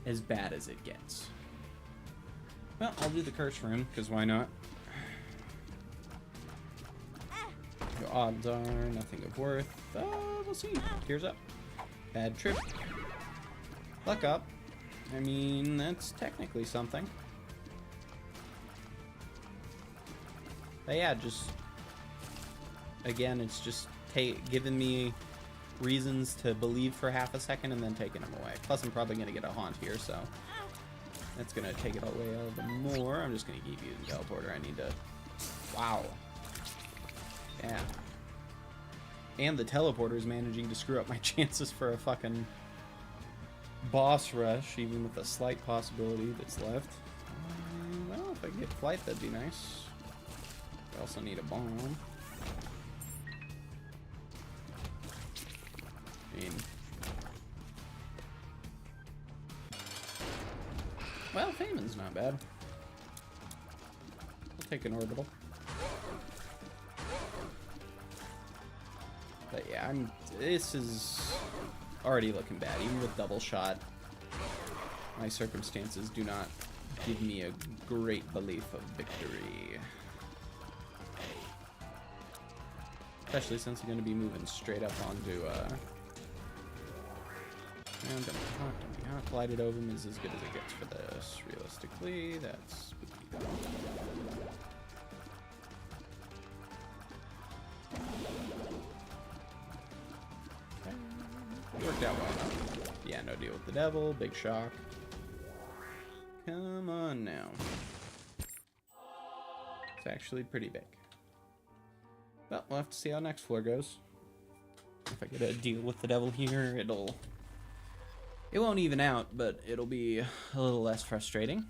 Speaker 1: as bad as it gets. Well, I'll do the curse room, because why not? Your odds are nothing of worth. We'll see. Tears up. Bad trip. Luck up. I mean, that's technically something. But yeah, just... Again, it's just giving me reasons to believe for half a second and then taking them away. Plus, I'm probably going to get a haunt here, so... That's going to take it away all the more. I'm just going to keep using teleporter. I need to... Wow. Yeah. And the teleporter is managing to screw up my chances for a fucking boss rush, even with a slight possibility that's left. Well, if I can get flight, that'd be nice. I also need a bomb. I mean... Well, Faemon's not bad. We'll take an orbital. But yeah, this is already looking bad. Even with double shot, my circumstances do not give me a great belief of victory. Especially since I'm going to be moving straight up onto, and don't be hot. Glided over him is as good as it gets for this. Realistically, that's spooky. Okay. Worked out well enough. Yeah, no deal with the devil. Big shock. Come on now. It's actually pretty big. Well, we'll have to see how next floor goes. If I get a deal with the devil here, it won't even out, but it'll be a little less frustrating.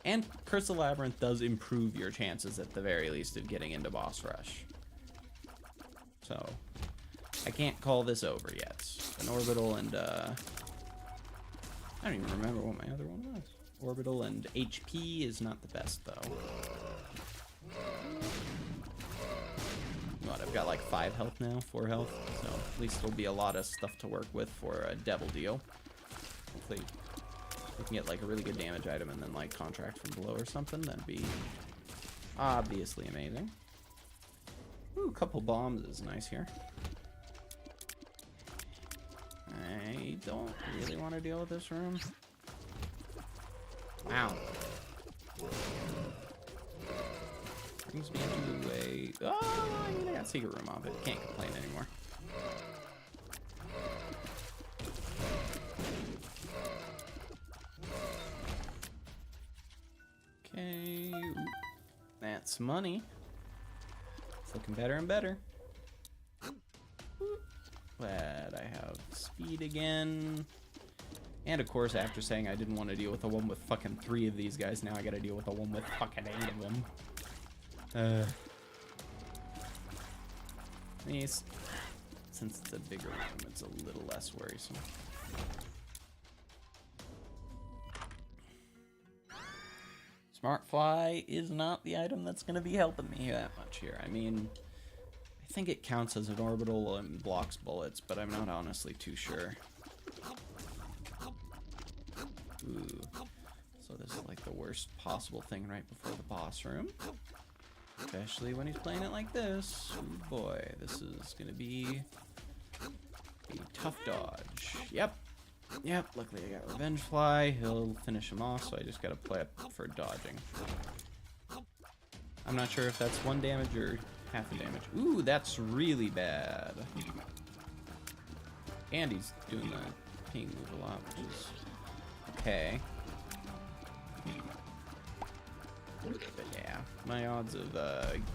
Speaker 1: And Curse of the Labyrinth does improve your chances at the very least of getting into boss rush. So, I can't call this over yet. An orbital and, I don't even remember what my other one was. Orbital and HP is not the best, though. What, I've got like 5 health now, 4 health, so at least there'll be a lot of stuff to work with for a devil deal. Hopefully we can get like a really good damage item and then like contract from below or something. That'd be obviously amazing. Ooh, a couple bombs is nice here. I don't really want to deal with this room. Ow. Brings me into a... Oh, I mean, I got secret room off it. Can't complain anymore. Okay. Ooh. That's money. It's looking better and better. Glad I have speed again. And of course, after saying I didn't want to deal with the one with fucking 3 of these guys, now I gotta deal with the one with fucking 8 of them. Since it's a bigger room, it's a little less worrisome. Smart Fly is not the item that's going to be helping me that much here. I mean, I think it counts as an orbital and blocks bullets, but I'm not honestly too sure. Ooh. So this is like the worst possible thing right before the boss room. Especially when he's playing it like this. Ooh boy, this is going to be a tough dodge. Yep. Yep, luckily I got Revenge Fly. He'll finish him off, so I just gotta play up for dodging. I'm not sure if that's 1 damage or half a damage. Ooh, that's really bad. And he's doing the ping move a lot, which is okay. But yeah, my odds of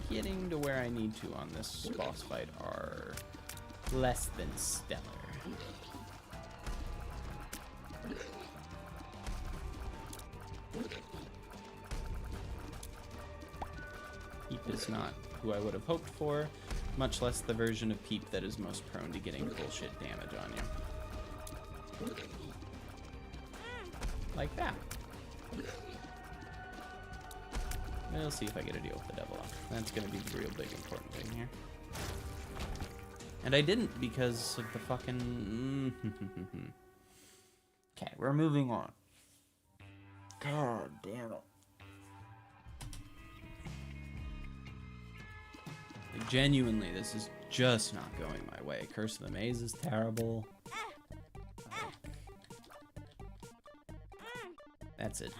Speaker 1: getting to where I need to on this boss fight are less than stellar. Peep is not who I would have hoped for, much less the version of Peep that is most prone to getting bullshit damage on you. Like that. We'll see if I get a deal with the devil. That's going to be the real big important thing here. And I didn't because of the fucking... Okay, we're moving on. God damn it. Like, genuinely, this is just not going my way. Curse of the Maze is terrible. That's it.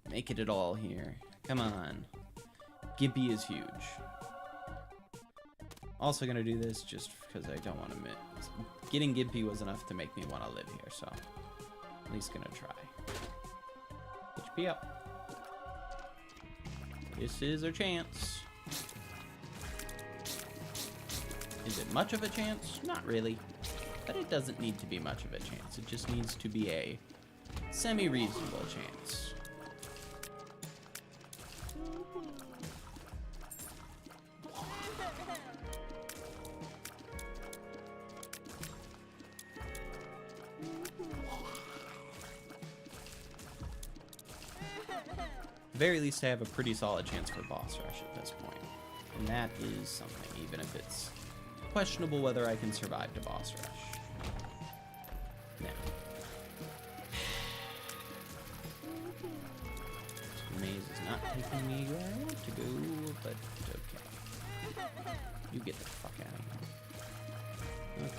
Speaker 1: Making it all here. Come on. Gimpy is huge. Also gonna do this just because I don't want to miss. Getting Gimpy was enough to make me want to live here, so at least gonna try. HP up. This is our chance. Is it much of a chance? Not really. But it doesn't need to be much of a chance. It just needs to be a semi-reasonable chance. At the very least, I have a pretty solid chance for boss rush at this point. And that is something, even if it's questionable whether I can survive to boss rush. Now. The maze is not taking me where I want to go, but okay. You get the fuck out of here. Okay.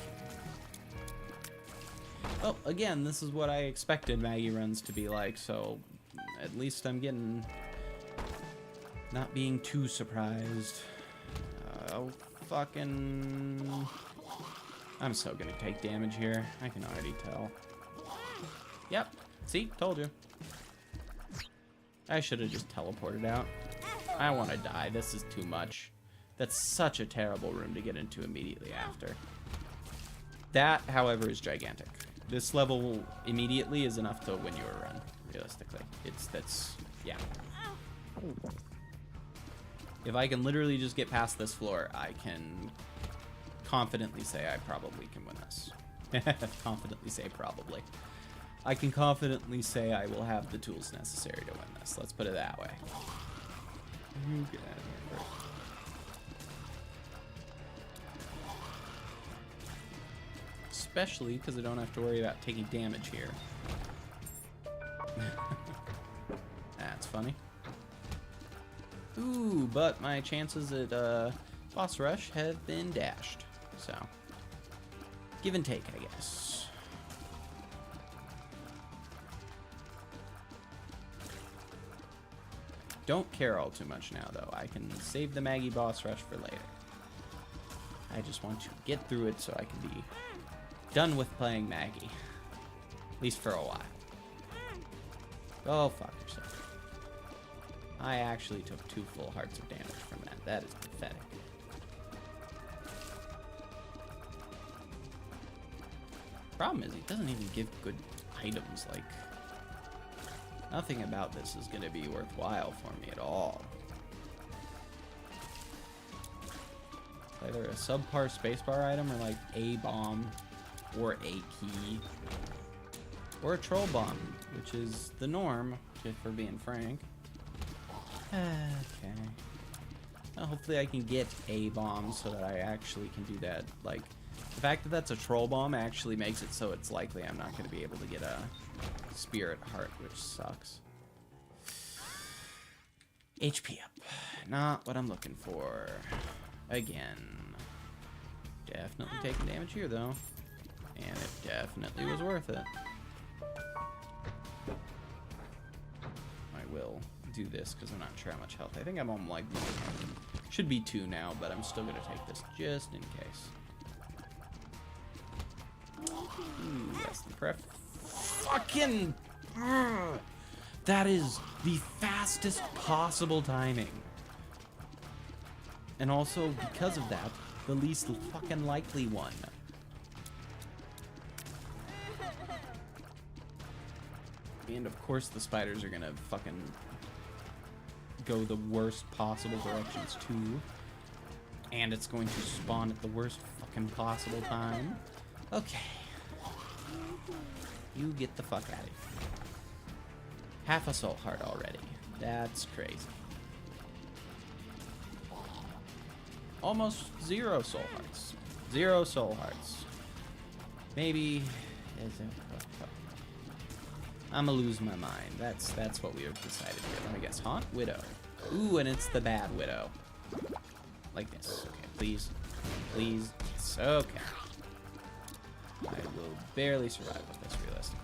Speaker 1: Oh, again, this is what I expected Maggy runs to be like, so at least I'm getting... not being too surprised. Oh, fucking... I'm so gonna take damage here. I can already tell. Yep. See? Told you. I should have just teleported out. I want to die. This is too much. That's such a terrible room to get into immediately after. That, however, is gigantic. This level immediately is enough to win you a run, realistically. Yeah. If I can literally just get past this floor, I can confidently say I probably can win this. Confidently say probably. I can confidently say I will have the tools necessary to win this. Let's put it that way. You get out of here first. Especially because I don't have to worry about taking damage here. That's funny. Ooh, but my chances at boss rush have been dashed. So, give and take, I guess. Don't care all too much now, though. I can save the Maggy boss rush for later. I just want to get through it so I can be done with playing Maggy. At least for a while. Oh, fuck yourself. I actually took 2 full hearts of damage from that. That is pathetic. Problem is, he doesn't even give good items. Like, nothing about this is going to be worthwhile for me at all. It's either a subpar spacebar item or like a bomb or a key or a troll bomb, which is the norm, if we're being frank. Okay. Well, hopefully I can get a bomb so that I actually can do that. Like, the fact that that's a troll bomb actually makes it so it's likely I'm not going to be able to get a spirit heart, which sucks. HP up. Not what I'm looking for. Again. Definitely taking damage here, though. And it definitely was worth it. I will do this because I'm not sure how much health. I think I'm on like 1 health. Should be 2 now, but I'm still going to take this just in case. Ooh, less than prep. Fucking... That is the fastest possible timing. And also, because of that, the least fucking likely one. And of course the spiders are gonna fucking go the worst possible directions too. And it's going to spawn at the worst fucking possible time. Okay. You get the fuck out of here. Half a soul heart already. That's crazy. Almost 0 soul hearts. 0 soul hearts. Maybe... I'm gonna lose my mind. That's what we have decided here. Let me guess. Haunt? Widow. Ooh, and it's the bad widow. Like this. Okay, please. Please. Yes. Okay. I will barely survive with this, realistically.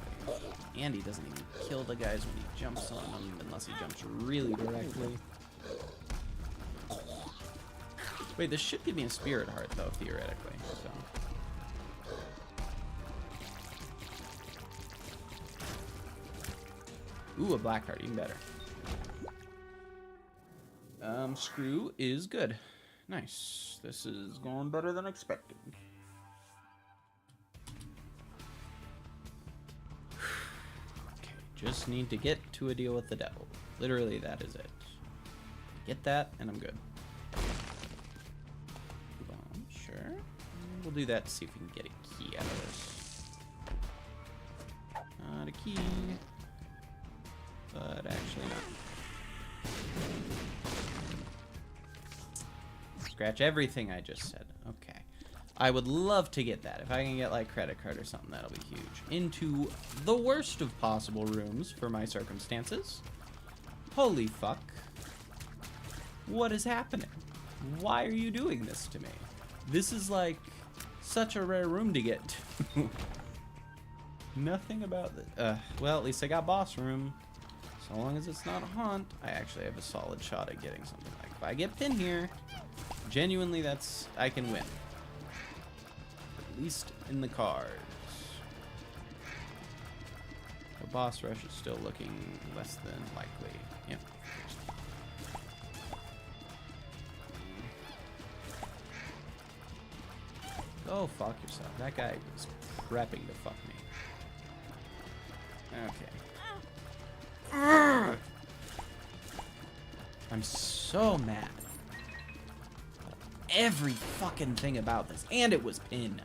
Speaker 1: And he doesn't even kill the guys when he jumps on them, unless he jumps really directly. Wait, this should give me a spirit heart, though, theoretically. So. Ooh, a black heart, even better. Screw is good. Nice. This is going better than expected. Okay, just need to get to a deal with the devil. Literally, that is it. Get that, and I'm good. Sure. We'll do that to see if we can get a key out of this. Not a key. But actually not. Scratch everything I just said. Okay. I would love to get that. If I can get like credit card or something, that'll be huge. Into the worst of possible rooms for my circumstances. Holy fuck. What is happening? Why are you doing this to me? This is like such a rare room to get to. Nothing about this. Well, at least I got boss room. So long as it's not a haunt, I actually have a solid shot at getting something. Like if I get pin here, genuinely I can win. At least in the cards. The boss rush is still looking less than likely. Yep. Go fuck yourself. That guy was prepping to fuck me. Okay. I'm so mad. Every fucking thing about this. And it was pin.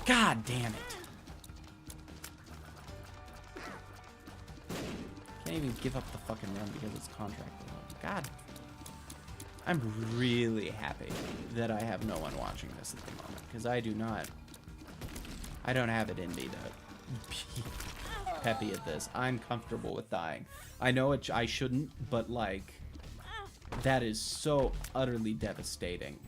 Speaker 1: God damn it. Can't even give up the fucking run because it's contracted. God. I'm really happy that I have no one watching this at the moment, because I don't have it in me to be peppy at this. I'm comfortable with dying. I know I shouldn't, but like, that is so utterly devastating.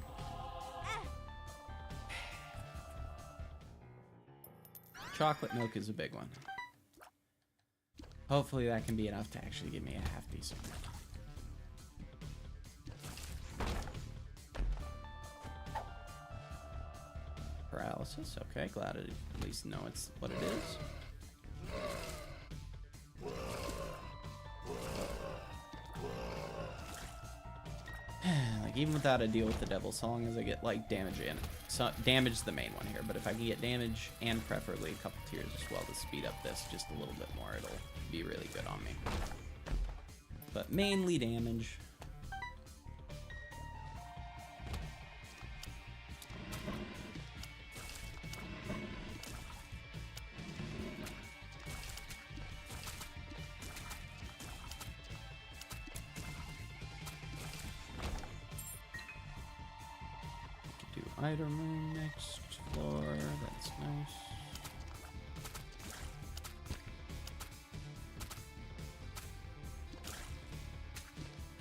Speaker 1: Chocolate milk is a big one. Hopefully that can be enough to actually give me a half piece of it. Paralysis. Okay, glad I at least know it's what it is. Like even without a deal with the devil, so long as I get like damage in, so damage the main one here. But if I can get damage and preferably a couple tiers as well to speed up this just a little bit more, it'll be really good on me. But mainly damage. Item room next floor, that's nice.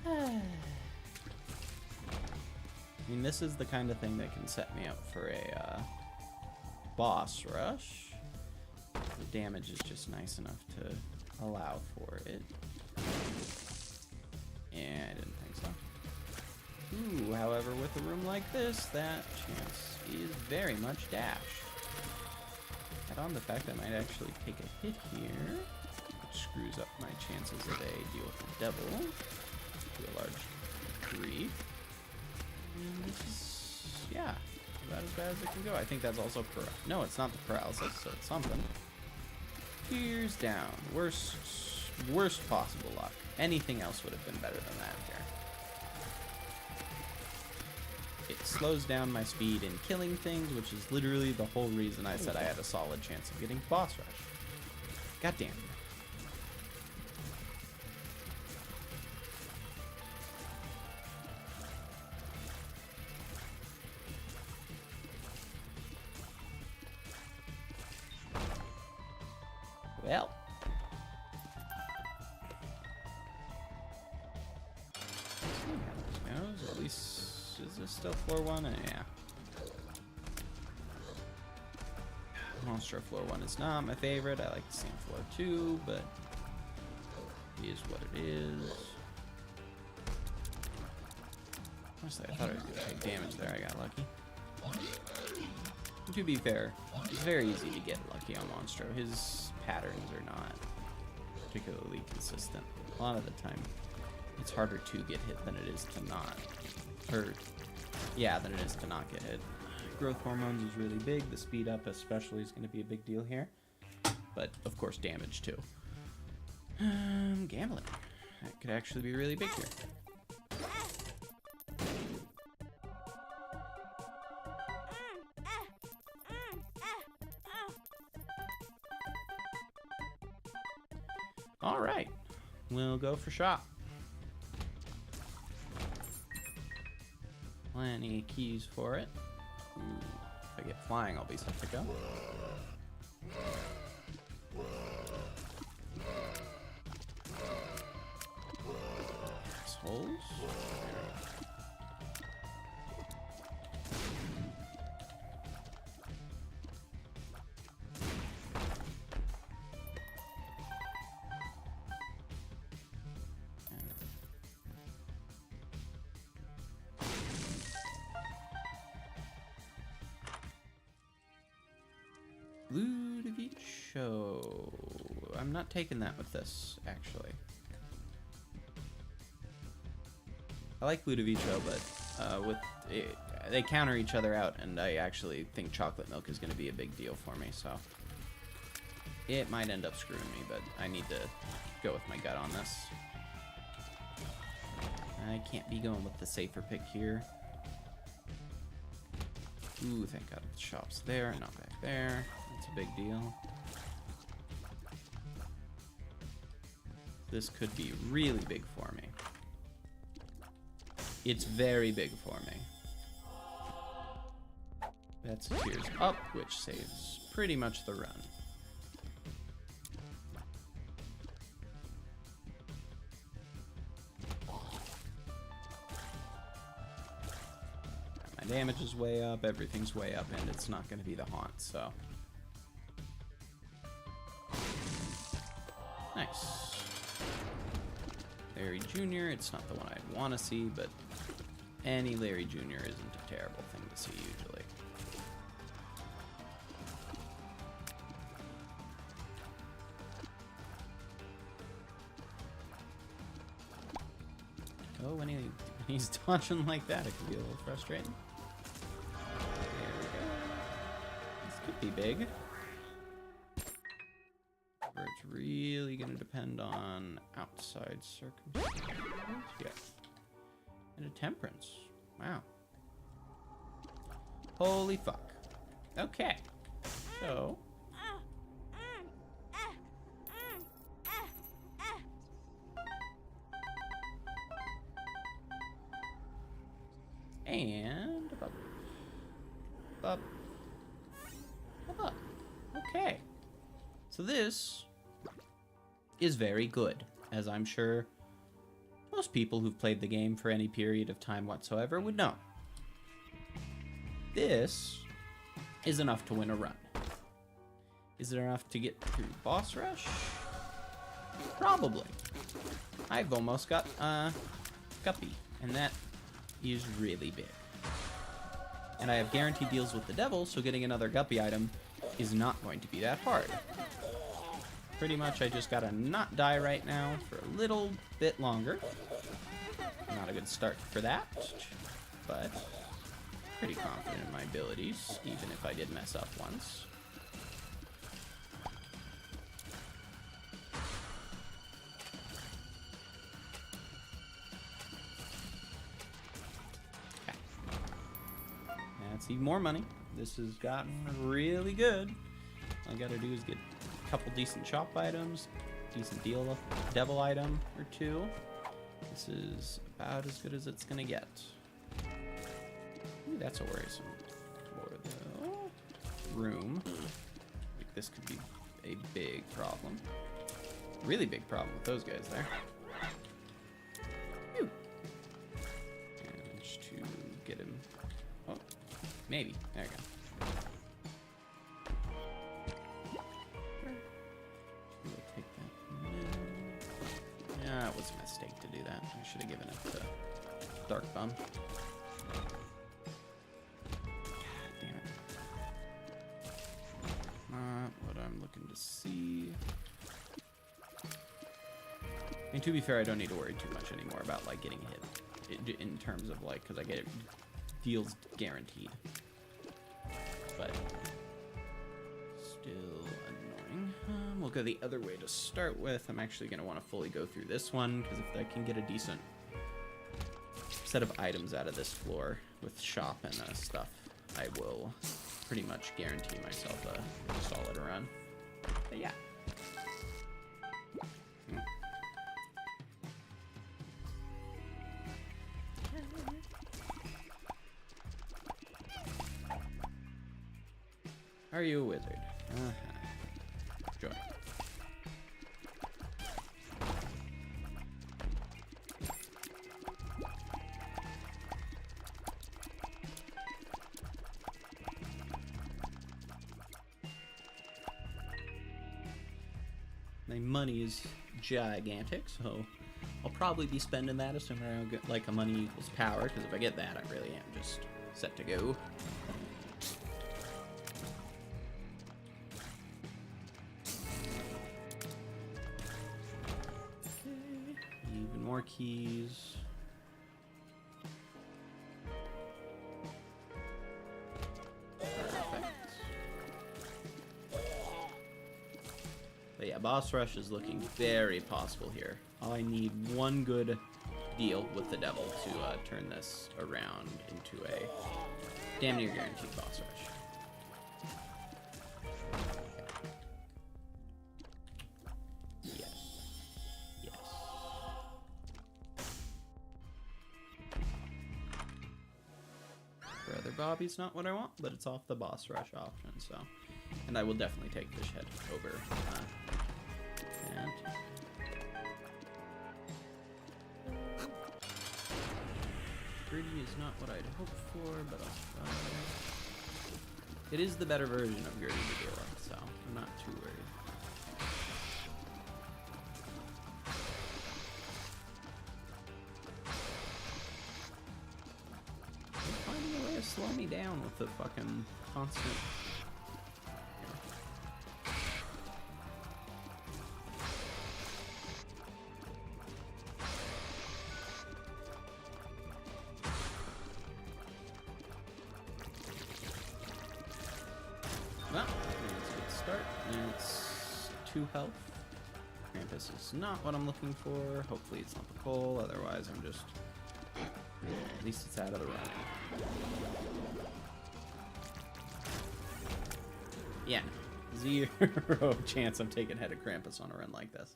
Speaker 1: I mean, this is the kind of thing that can set me up for a boss rush. The damage is just nice enough to allow for it. Yeah, I didn't think so. Ooh, however, with a room like this, that chance is very much dashed. Add on the fact I might actually take a hit here, which screws up my chances of a deal with the devil to a large degree. And this is, yeah, about as bad as it can go. I think that's also no, it's not the paralysis, so it's something. Tears down. Worst possible luck. Anything else would have been better than that here. It slows down my speed in killing things, which is literally the whole reason I said I had a solid chance of getting boss rush. God damn. Well. At least, is this still floor 1? Yeah. Monstro floor 1 is not my favorite. I like to see floor 2, but it is what it is. Honestly, I thought I was going to take damage there. I got lucky. To be fair, it's very easy to get lucky on Monstro. His patterns are not particularly consistent. A lot of the time, it's harder to get hit than it is to not. Or, yeah, than it is to not get hit. Growth hormones is really big. The speed up especially is going to be a big deal here. But, of course, damage too. Gambling. That could actually be really big here. Alright. We'll go for shop. Plenty of keys for it. Ooh, if I get flying, I'll be set to go. Assholes. Show. I'm not taking that with this, actually. I like Ludovico, but with it, they counter each other out, and I actually think chocolate milk is going to be a big deal for me, so it might end up screwing me, but I need to go with my gut on this. I can't be going with the safer pick here. Ooh, thank God the shop's there, not back there. That's a big deal. This could be really big for me. It's very big for me. That's a tears up, which saves pretty much the run. My damage is way up, everything's way up, and it's not going to be the haunt, so. Nice. Larry Jr., it's not the one I'd want to see, but any Larry Jr. isn't a terrible thing to see usually. Oh, when he's dodging like that, it can be a little frustrating. There we go. This could be big. Where it's really going to depend on outside circumstances. Yeah. And a temperance. Wow. Holy fuck. Okay. So. And up. Okay. So this is very good, as I'm sure most people who've played the game for any period of time whatsoever would know. This is enough to win a run. Is it enough to get through boss rush? Probably. I've almost got Guppy, and that is really big. And I have guaranteed deals with the devil, so getting another Guppy item is not going to be that hard. Pretty much I just gotta not die right now for a little bit longer. Not a good start for that, but pretty confident in my abilities, even if I did mess up once. Okay. That's even more money. This has gotten really good. All I gotta do is get a couple decent shop items, decent devil item or two. This is about as good as it's gonna get. Ooh, that's a worrisome for the room. Like, this could be a big problem. Really big problem with those guys there. Phew. Managed to get him. Oh, maybe. There we go. Yeah, it was a mistake to do that. I should have given it to Dark Bum. God damn it. Not what I'm looking to see. I mean, to be fair, I don't need to worry too much anymore about, like, getting hit. In terms of, like, because I get it, deals guaranteed. But still annoying. We'll go the other way to start with. I'm actually going to want to fully go through this one, because if I can get a decent set of items out of this floor with shop and stuff, I will pretty much guarantee myself a solid run. But yeah. Are you a wizard? Joy. My money is gigantic, so I'll probably be spending that assuming I'll get like a money equals power, because if I get that, I really am just set to go. Even more keys. Perfect. But yeah, boss rush is looking very possible here. All I need one good deal with the devil to turn this around into a damn near guaranteed boss rush. Bobby's not what I want, but it's off the boss rush option, so. And I will definitely take Fish Head over. And Gritty is not what I'd hoped for, but I'll try. It is the better version of Gritty to deal with, so I'm not too worried. Slow me down with the fucking constant. Well, that's a good start. And it's 2 health. Krampus is not what I'm looking for. Hopefully it's not the coal, otherwise I'm just... At least it's out of the run. Yeah, 0 chance I'm taking Head of Krampus on a run like this.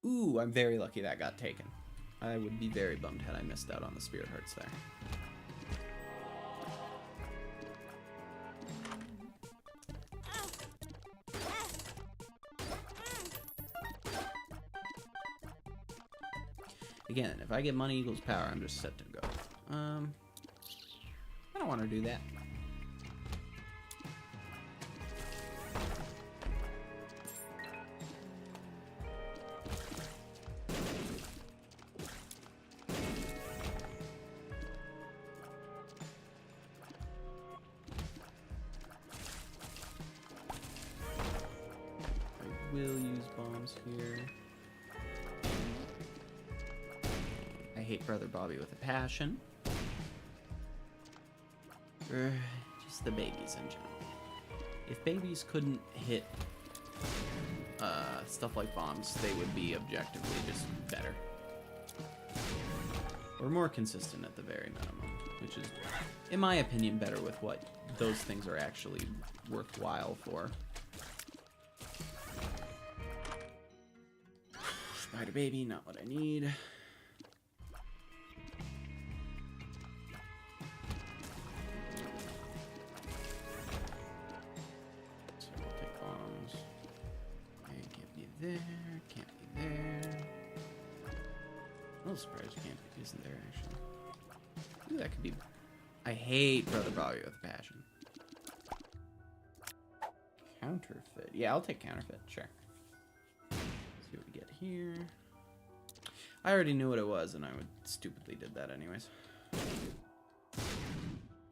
Speaker 1: Ooh, I'm very lucky that got taken. I would be very bummed had I missed out on the Spirit Hearts there. Again, if I get money equals power, I'm just set to go. I don't want to do that. will use bombs here. I hate Brother Bobby with a passion. Just the babies in general. If babies couldn't hit stuff like bombs, they would be objectively just better. Or more consistent at the very minimum, which is, in my opinion, better with what those things are actually worthwhile for. Spider baby, not what I need. So we'll take bombs. Okay, can't be there, can't be there. A little surprised you can't be using there, actually. Ooh, that could be... I hate Brother Bobby with a passion. Counterfeit. Yeah, I'll take counterfeit, sure. See what we get here. I already knew what it was, and I would stupidly did that anyways.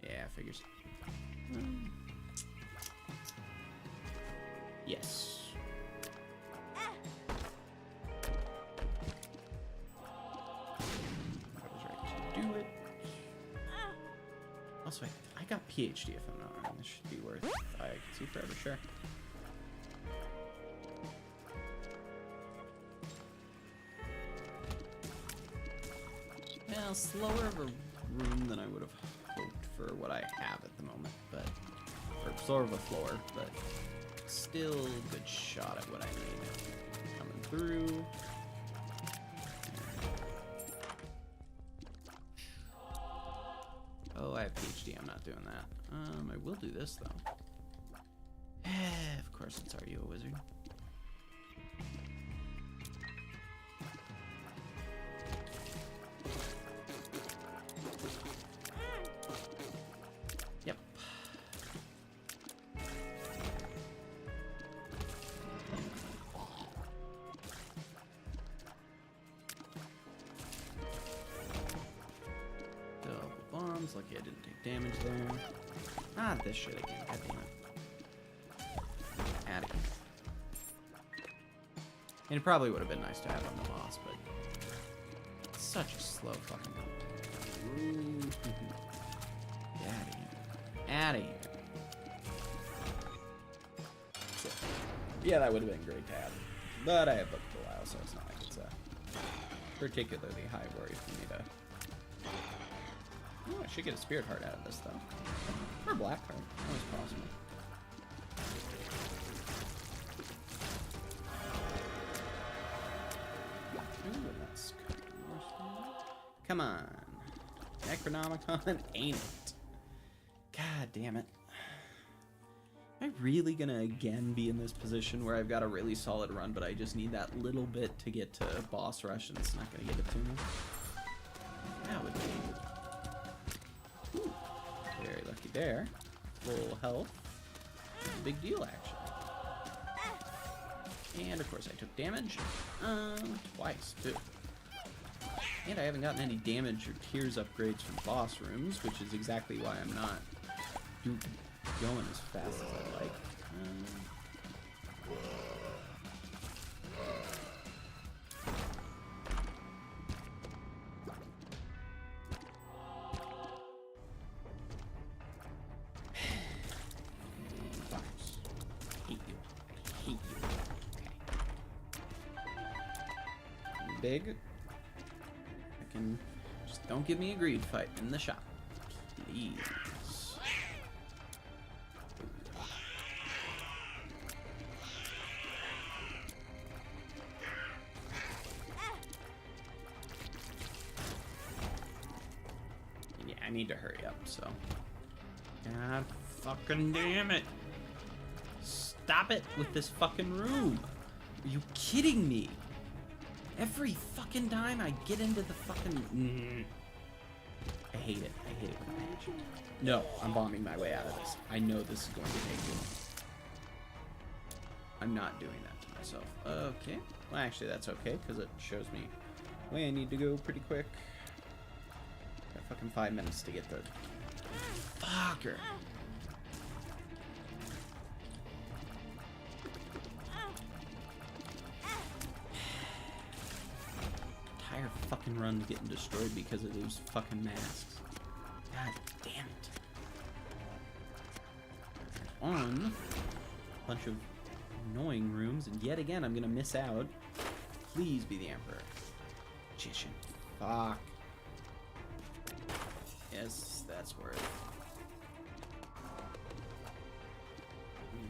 Speaker 1: Yeah, figures. Yes. Do it. Also, I got PhD if I'm not wrong. This should be worth I can see forever, sure. Well, slower of a room than I would have hoped for what I have at the moment, but or slower of a floor, but still good shot at what I need. Coming through. Oh, I have PhD. I'm not doing that. I will do this, though. Of course, it's Are You a Wizard? Yep. Lucky I didn't take damage there. Ah, this shit again. God damn it. Add it. And it probably would have been nice to have on the boss, but it's such a slow fucking move. Get out of here. Out of here. So, yeah, that would have been great to have. But I have booked for a while, so it's not like it's a particularly high worry for me to... Oh, I should get a spirit heart out of this, though. Or a black heart. Always possible. Ooh, that's come on. Necronomicon, ain't it? God damn it. Am I really gonna again be in this position where I've got a really solid run, but I just need that little bit to get to boss rush and it's not gonna give it to me? That would be... Ooh, very lucky there. Full health. Big deal, actually. And of course I took damage. Twice, too. And I haven't gotten any damage or tears upgrades from boss rooms, which is exactly why I'm not going as fast as I like. Big. I can just don't give me a greed fight in the shop, please. Yeah, I need to hurry up. So, God fucking damn it! Stop it with this fucking room. Are you kidding me? Every fucking time I get into the fucking... I hate it. I hate it with a passion. No, I'm bombing my way out of this. I know this is going to take me. I'm not doing that to myself. Okay. Well, actually, that's okay, because it shows me where I need to go pretty quick. Got fucking 5 minutes to get the... Fucker! fucking run getting destroyed because of those fucking masks. God damn it. On a bunch of annoying rooms, and yet again I'm gonna miss out. Please be the Emperor. Magician. Fuck. Yes, that's worth it.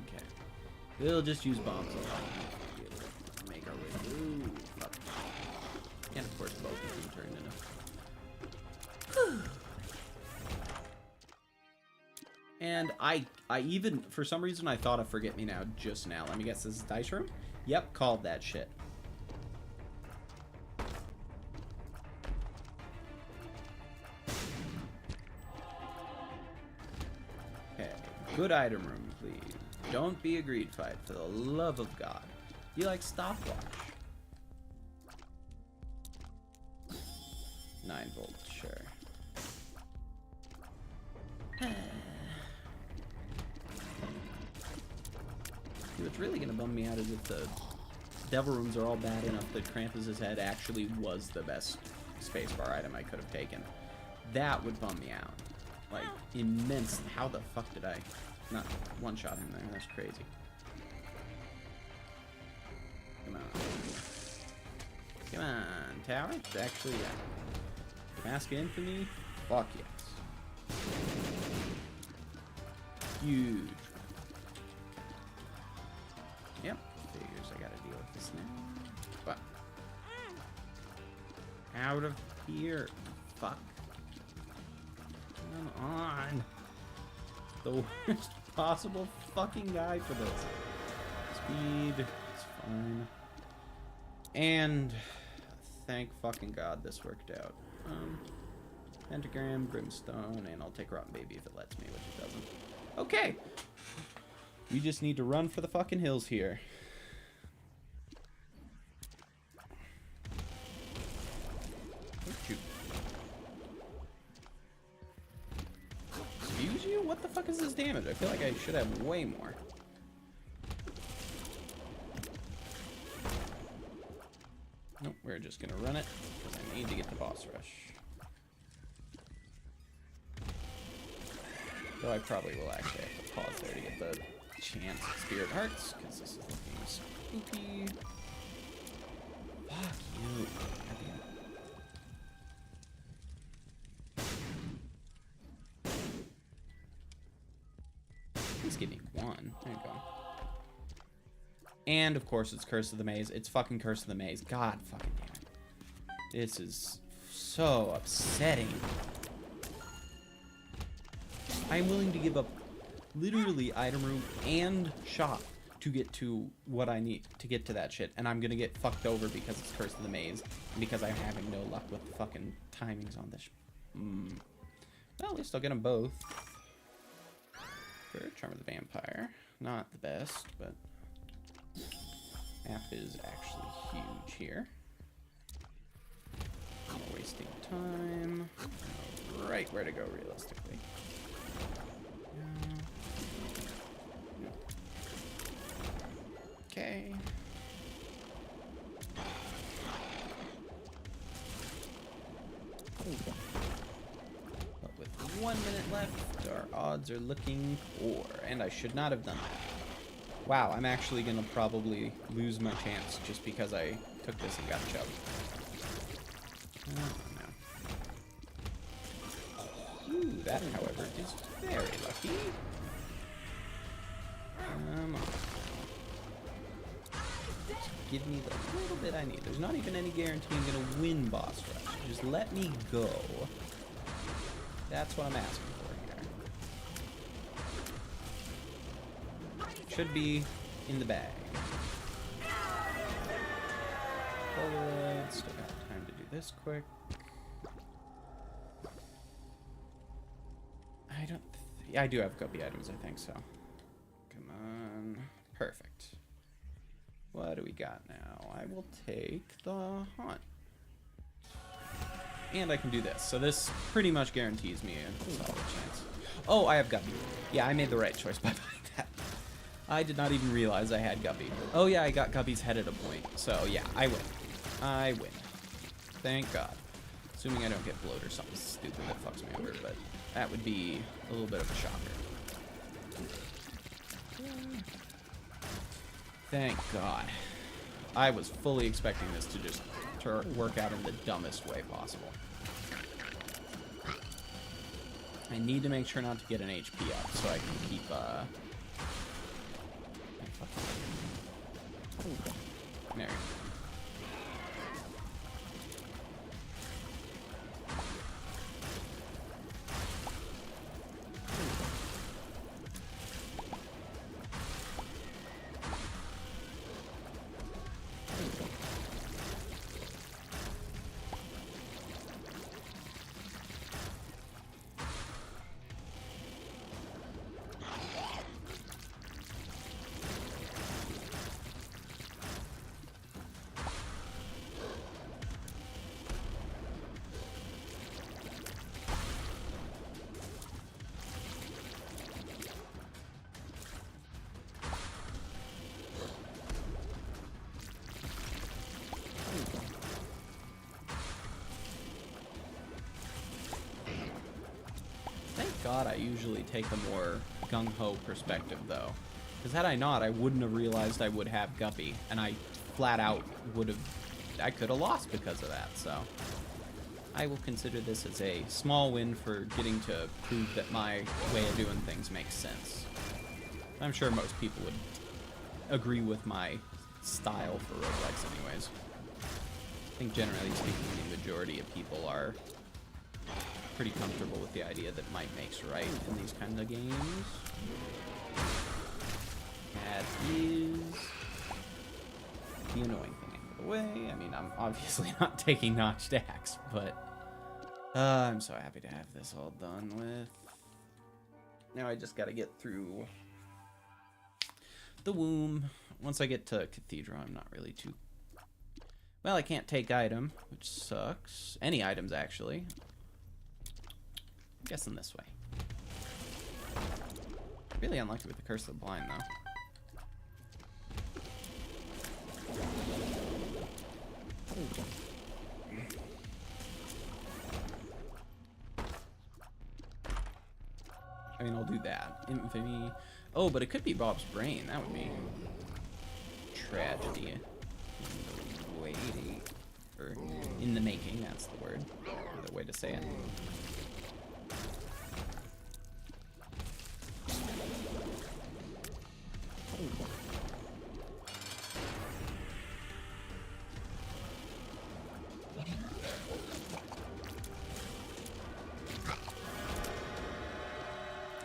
Speaker 1: Okay. We'll just use bombs on all of them to be able to make our way through. Fuck. And of course both of them turned into... And I even, for some reason, I thought of Forget Me Now just now. Let me guess, this is Dice Room? Yep, called that shit. Okay, good item room, please. Don't be a greed fight, for the love of God. You like stopwatch? 9 volts, sure. What's really gonna bum me out is if the devil rooms are all bad enough that Krampus's head actually was the best spacebar item I could have taken. That would bum me out. Like, immense. How the fuck did I not one-shot him there? That's crazy. Come on. Come on, tower. Actually, yeah. Mask of Infamy? Fuck yes. Huge. Yep, figures I gotta deal with this now. But out of here, fuck. Come on. The worst possible fucking guy for this. Speed, it's fine. And thank fucking God this worked out. Pentagram, Brimstone, and I'll take Rotten Baby if it lets me, which it doesn't. Okay. We just need to run for the fucking hills here. Shoot. Excuse you? What the fuck is this damage? I feel like I should have way more. Nope, we're just gonna run it because I need to get the boss rush. Though I probably will actually have to pause there to get the chance Spirit Hearts, because this is looking spooky. Fuck you. Please give me one. There you go. And of course it's Curse of the Maze. It's fucking Curse of the Maze. God fucking damn it. This is so upsetting. I'm willing to give up literally item room and shop to get to what I need to get to that shit, and I'm gonna get fucked over because it's Curse of the Maze and because I'm having no luck with the fucking timings on this. Well, at least I'll get them both. For Charm of the Vampire, not the best, but app is actually huge here. Not wasting time. Right where to go realistically. Okay. But with 1 minute left, our odds are looking poor, and I should not have done that. Wow, I'm actually gonna probably lose my chance just because I took this and got chubbed. Oh, no. Ooh, that, however, is very lucky. Come on. Give me the little bit I need. There's not even any guarantee I'm gonna win boss rush. Just let me go. That's what I'm asking for here. Should be in the bag. Polaroid. Still got time to do this quick. I do have guppy items, I think so. Come on. Perfect. What do we got now? I will take the haunt. And I can do this. So this pretty much guarantees me a solid chance. Oh, I have guppy. Yeah, I made the right choice by buying that. I did not even realize I had guppy. Oh yeah, I got guppy's head at a point. So yeah, I win. I win. Thank God. Assuming I don't get bloat or something stupid that fucks me over, but that would be a little bit of a shocker. Thank God. I was fully expecting this to just work out in the dumbest way possible. I need to make sure not to get an HP up so I can keep, There we go. God, I usually take a more gung-ho perspective, though. Because had I not, I wouldn't have realized I would have Guppy, and I flat out would have... I could have lost because of that, so... I will consider this as a small win for getting to prove that my way of doing things makes sense. I'm sure most people would agree with my style for roguelikes anyways. I think generally speaking, the majority of people are pretty comfortable with the idea that might makes right in these kinds of games. That is the annoying thing out of the way. I mean, I'm obviously not taking notched axe, but I'm so happy to have this all done with. Now I just gotta get through the womb. Once I get to Cathedral, I'm not really too... Well, I can't take item, which sucks. Any items, actually. I'm guessing this way. Really unlucky with the Curse of the Blind, though. I mean, I'll do that. Infamy. Oh, but it could be Bob's Brain. That would be tragedy. Waiting. Or in the making, that's the word. Or the way to say it.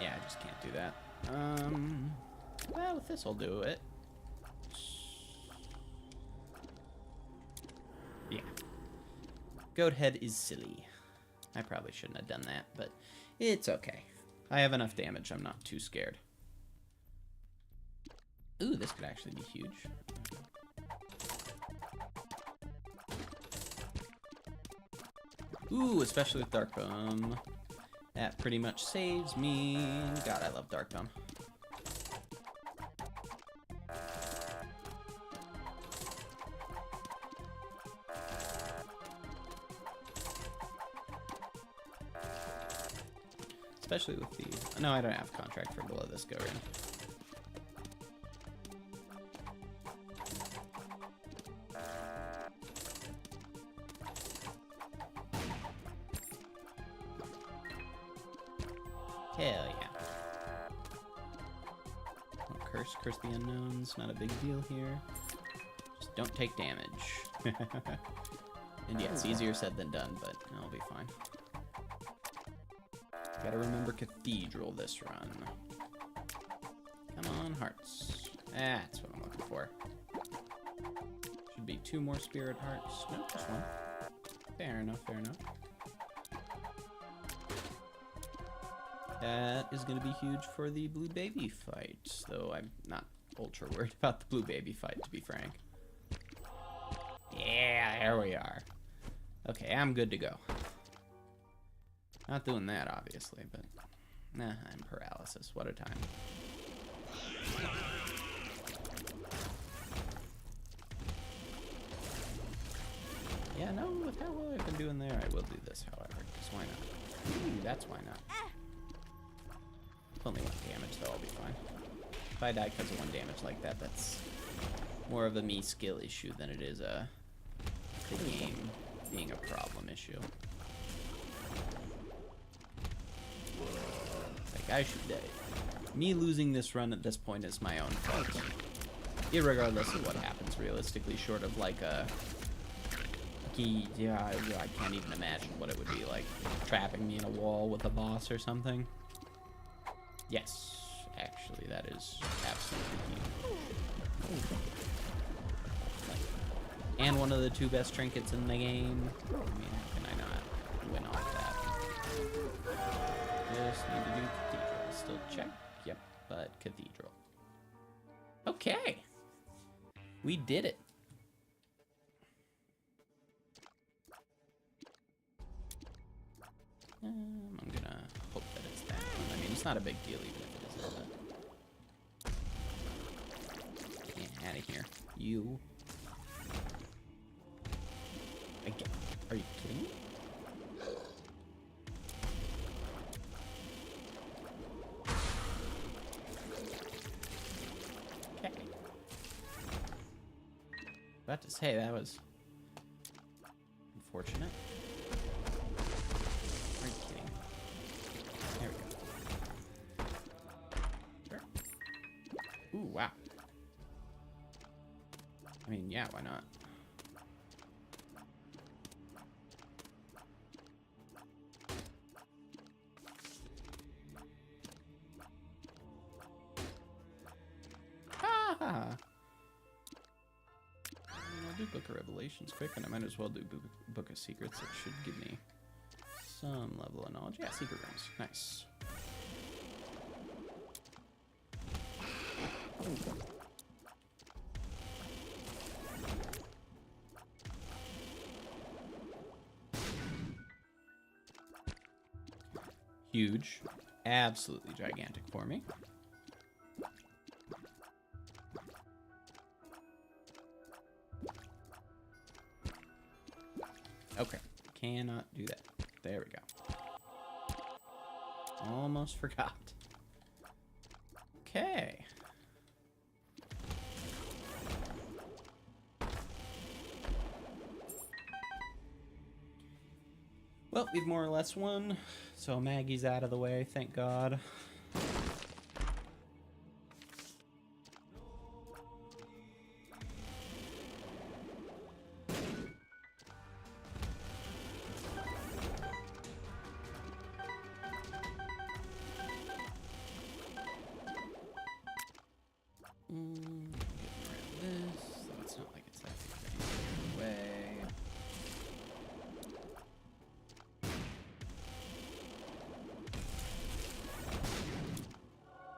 Speaker 1: Yeah, I just can't do that. Well, with this, I'll do it. Yeah. Goat head is silly. I probably shouldn't have done that, but it's okay. I have enough damage, I'm not too scared. Ooh, this could actually be huge. Ooh, especially with Dark Bum. That pretty much saves me. God, I love Dark Bum. Especially with the... No, I don't have contract for below this go-round. Hell yeah. Oh, curse the unknowns. Not a big deal here. Just don't take damage. And yeah, it's easier said than done, but I'll be fine. Gotta remember Cathedral this run. Come on, hearts. That's what I'm looking for. Should be 2 more spirit hearts. Nope, just 1. Fair enough, fair enough. That is going to be huge for the blue baby fight, though I'm not ultra worried about the blue baby fight, to be frank. Yeah, there we are. Okay, I'm good to go. Not doing that, obviously, but... Nah, I'm paralysis. What a time. Yeah, no, with how well I've been doing there, I will do this, however, because why not? Ooh, that's why not. Only 1 damage, though, I'll be fine. If I die because of 1 damage like that, that's more of a me skill issue than it is the game being a problem issue. Like, I should die. Me losing this run at this point is my own fault. Irregardless of what happens, realistically, short of like a... Yeah, I can't even imagine what it would be like. Trapping me in a wall with a boss or something. Yes, actually, that is absolutely key. And one of the 2 best trinkets in the game. I mean, how can I not win off that? Just need to do cathedral. Still check. Yep, but cathedral. Okay. We did it. I'm gonna hope that it's that one. I mean, it's not a big deal even if it isn't. Get out of here. You. Again. Are you kidding me? Okay. About to say, that was unfortunate. Are you kidding me? There we go. Sure. Ooh, wow. I mean, yeah, why not? I'll do Book of Revelations quick, and I might as well do Book of Secrets. It should give me some level of knowledge. Yeah, secret rooms. Nice. Huge. Absolutely gigantic for me. Okay, cannot do that. There we go. Almost forgot. Okay. Well, we've more or less won, so Maggy's out of the way, thank God. Getting rid of this, so it's not like it's that big way.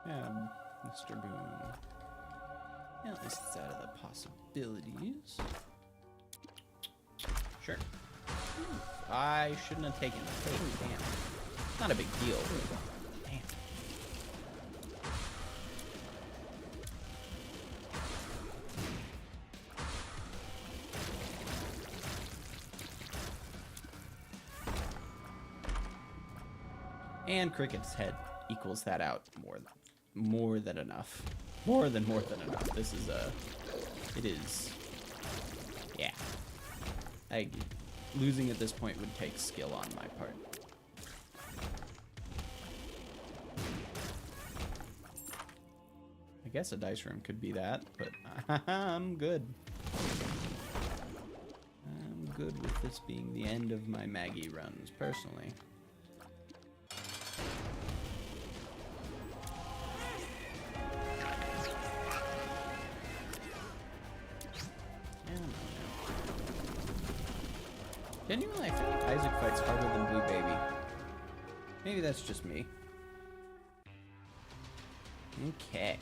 Speaker 1: Yeah, Mr. Boom. Yeah, at least it's out of the possibilities. Sure. I shouldn't have taken it. Oh, damn. Not a big deal. Damn. And Cricket's head equals that out more than enough. More than enough. This is it is, yeah. Losing at this point would take skill on my part. I guess a dice room could be that, but I'm good. I'm good with this being the end of my Maggy runs, personally. Genuinely, I feel like Isaac fights harder than Blue Baby. Maybe that's just me. Okay.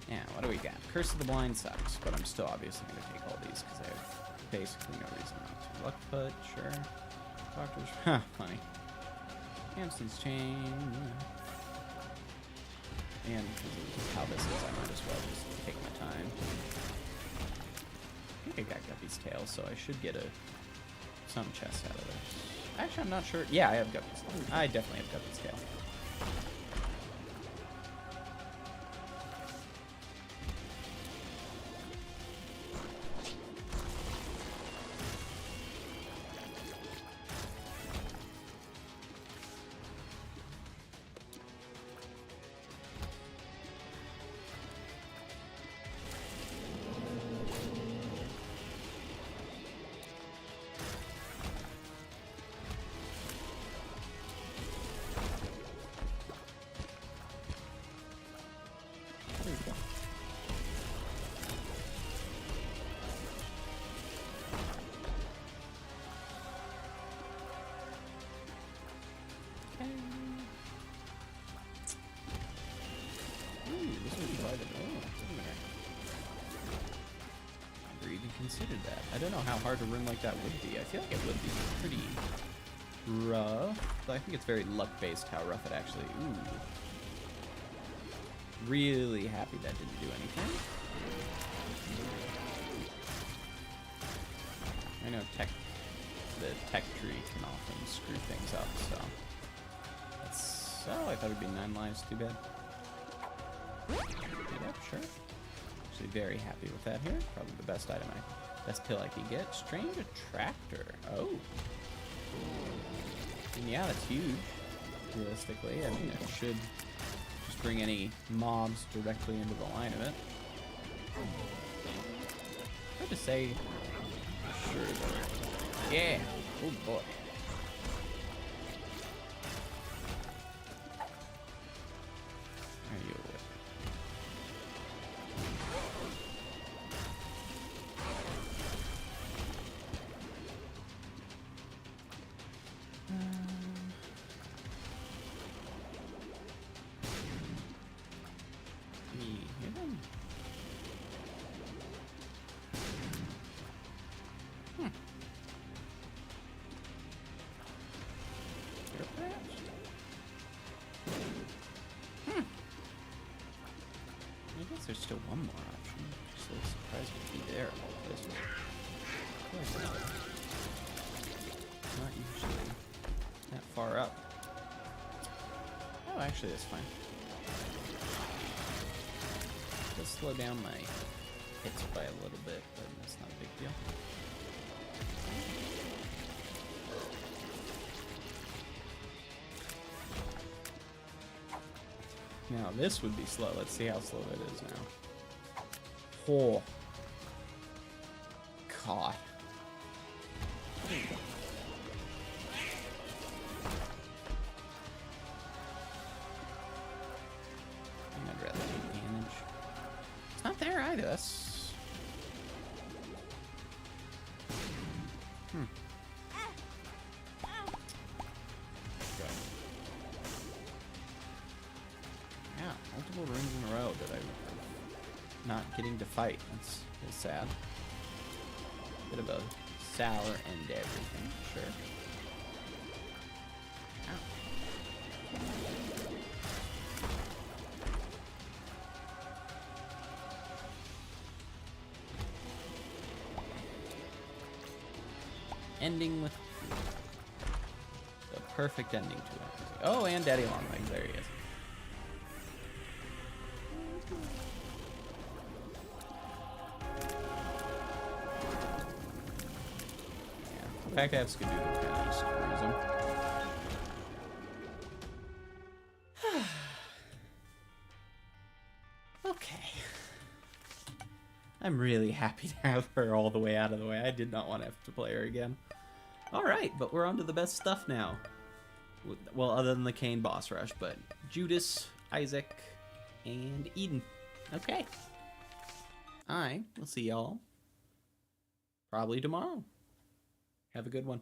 Speaker 1: Now, what do we got? Curse of the Blind sucks, but I'm still obviously going to take all these because I have basically no reason not to. Luck Put, sure. Doctor's... Huh, funny. Hanson's Chain. And because of how this is, I might as well just take my time. think I got Guppy's tail, so I should get some chest out of this. Actually, I'm not sure. Yeah, I have Guppy's. I definitely have Guppy's tail. There we go. Okay. Ooh, this would be quite a never even considered that. I don't know how hard a room like that would be. I feel like it would be pretty rough, but I think it's very luck-based how rough it actually. Ooh. Really happy that didn't do anything. I know the tech tree can often screw things up, so that's. Oh, I thought it'd be 9 lives. Too bad. Yeah, sure. Actually, very happy with that here. Probably the best item, best pill I could get. Strange attractor. Oh. And yeah, that's huge. Realistically, I mean, it should just bring any mobs directly into the line of it. Hard to say for sure though. Yeah. Oh boy. There you go. I guess there's still one more option. Just a little surprised to be there all this. Not usually that far up. Oh, actually, that's fine. Just slow down my hits by a little bit, but that's not a big deal. Now this would be slow. Let's see how slow it is now. Oh. God. There you go. I think I'd rather take damage. It's not there either. That's... Yeah, multiple rooms in a row that I'm not getting to fight. That's sad. Bit of a sour end to everything, sure. Ow. Ending with the perfect ending to it. Oh, and Daddy Longlegs. There he is. The fact I have Skadoodle kind of just screws him. Okay. I'm really happy to have her all the way out of the way. I did not want to have to play her again. Alright, but we're on to the best stuff now. Well, other than the Cain boss rush, but Judas, Isaac, and Eden. Okay. I will see y'all probably tomorrow. Have a good one.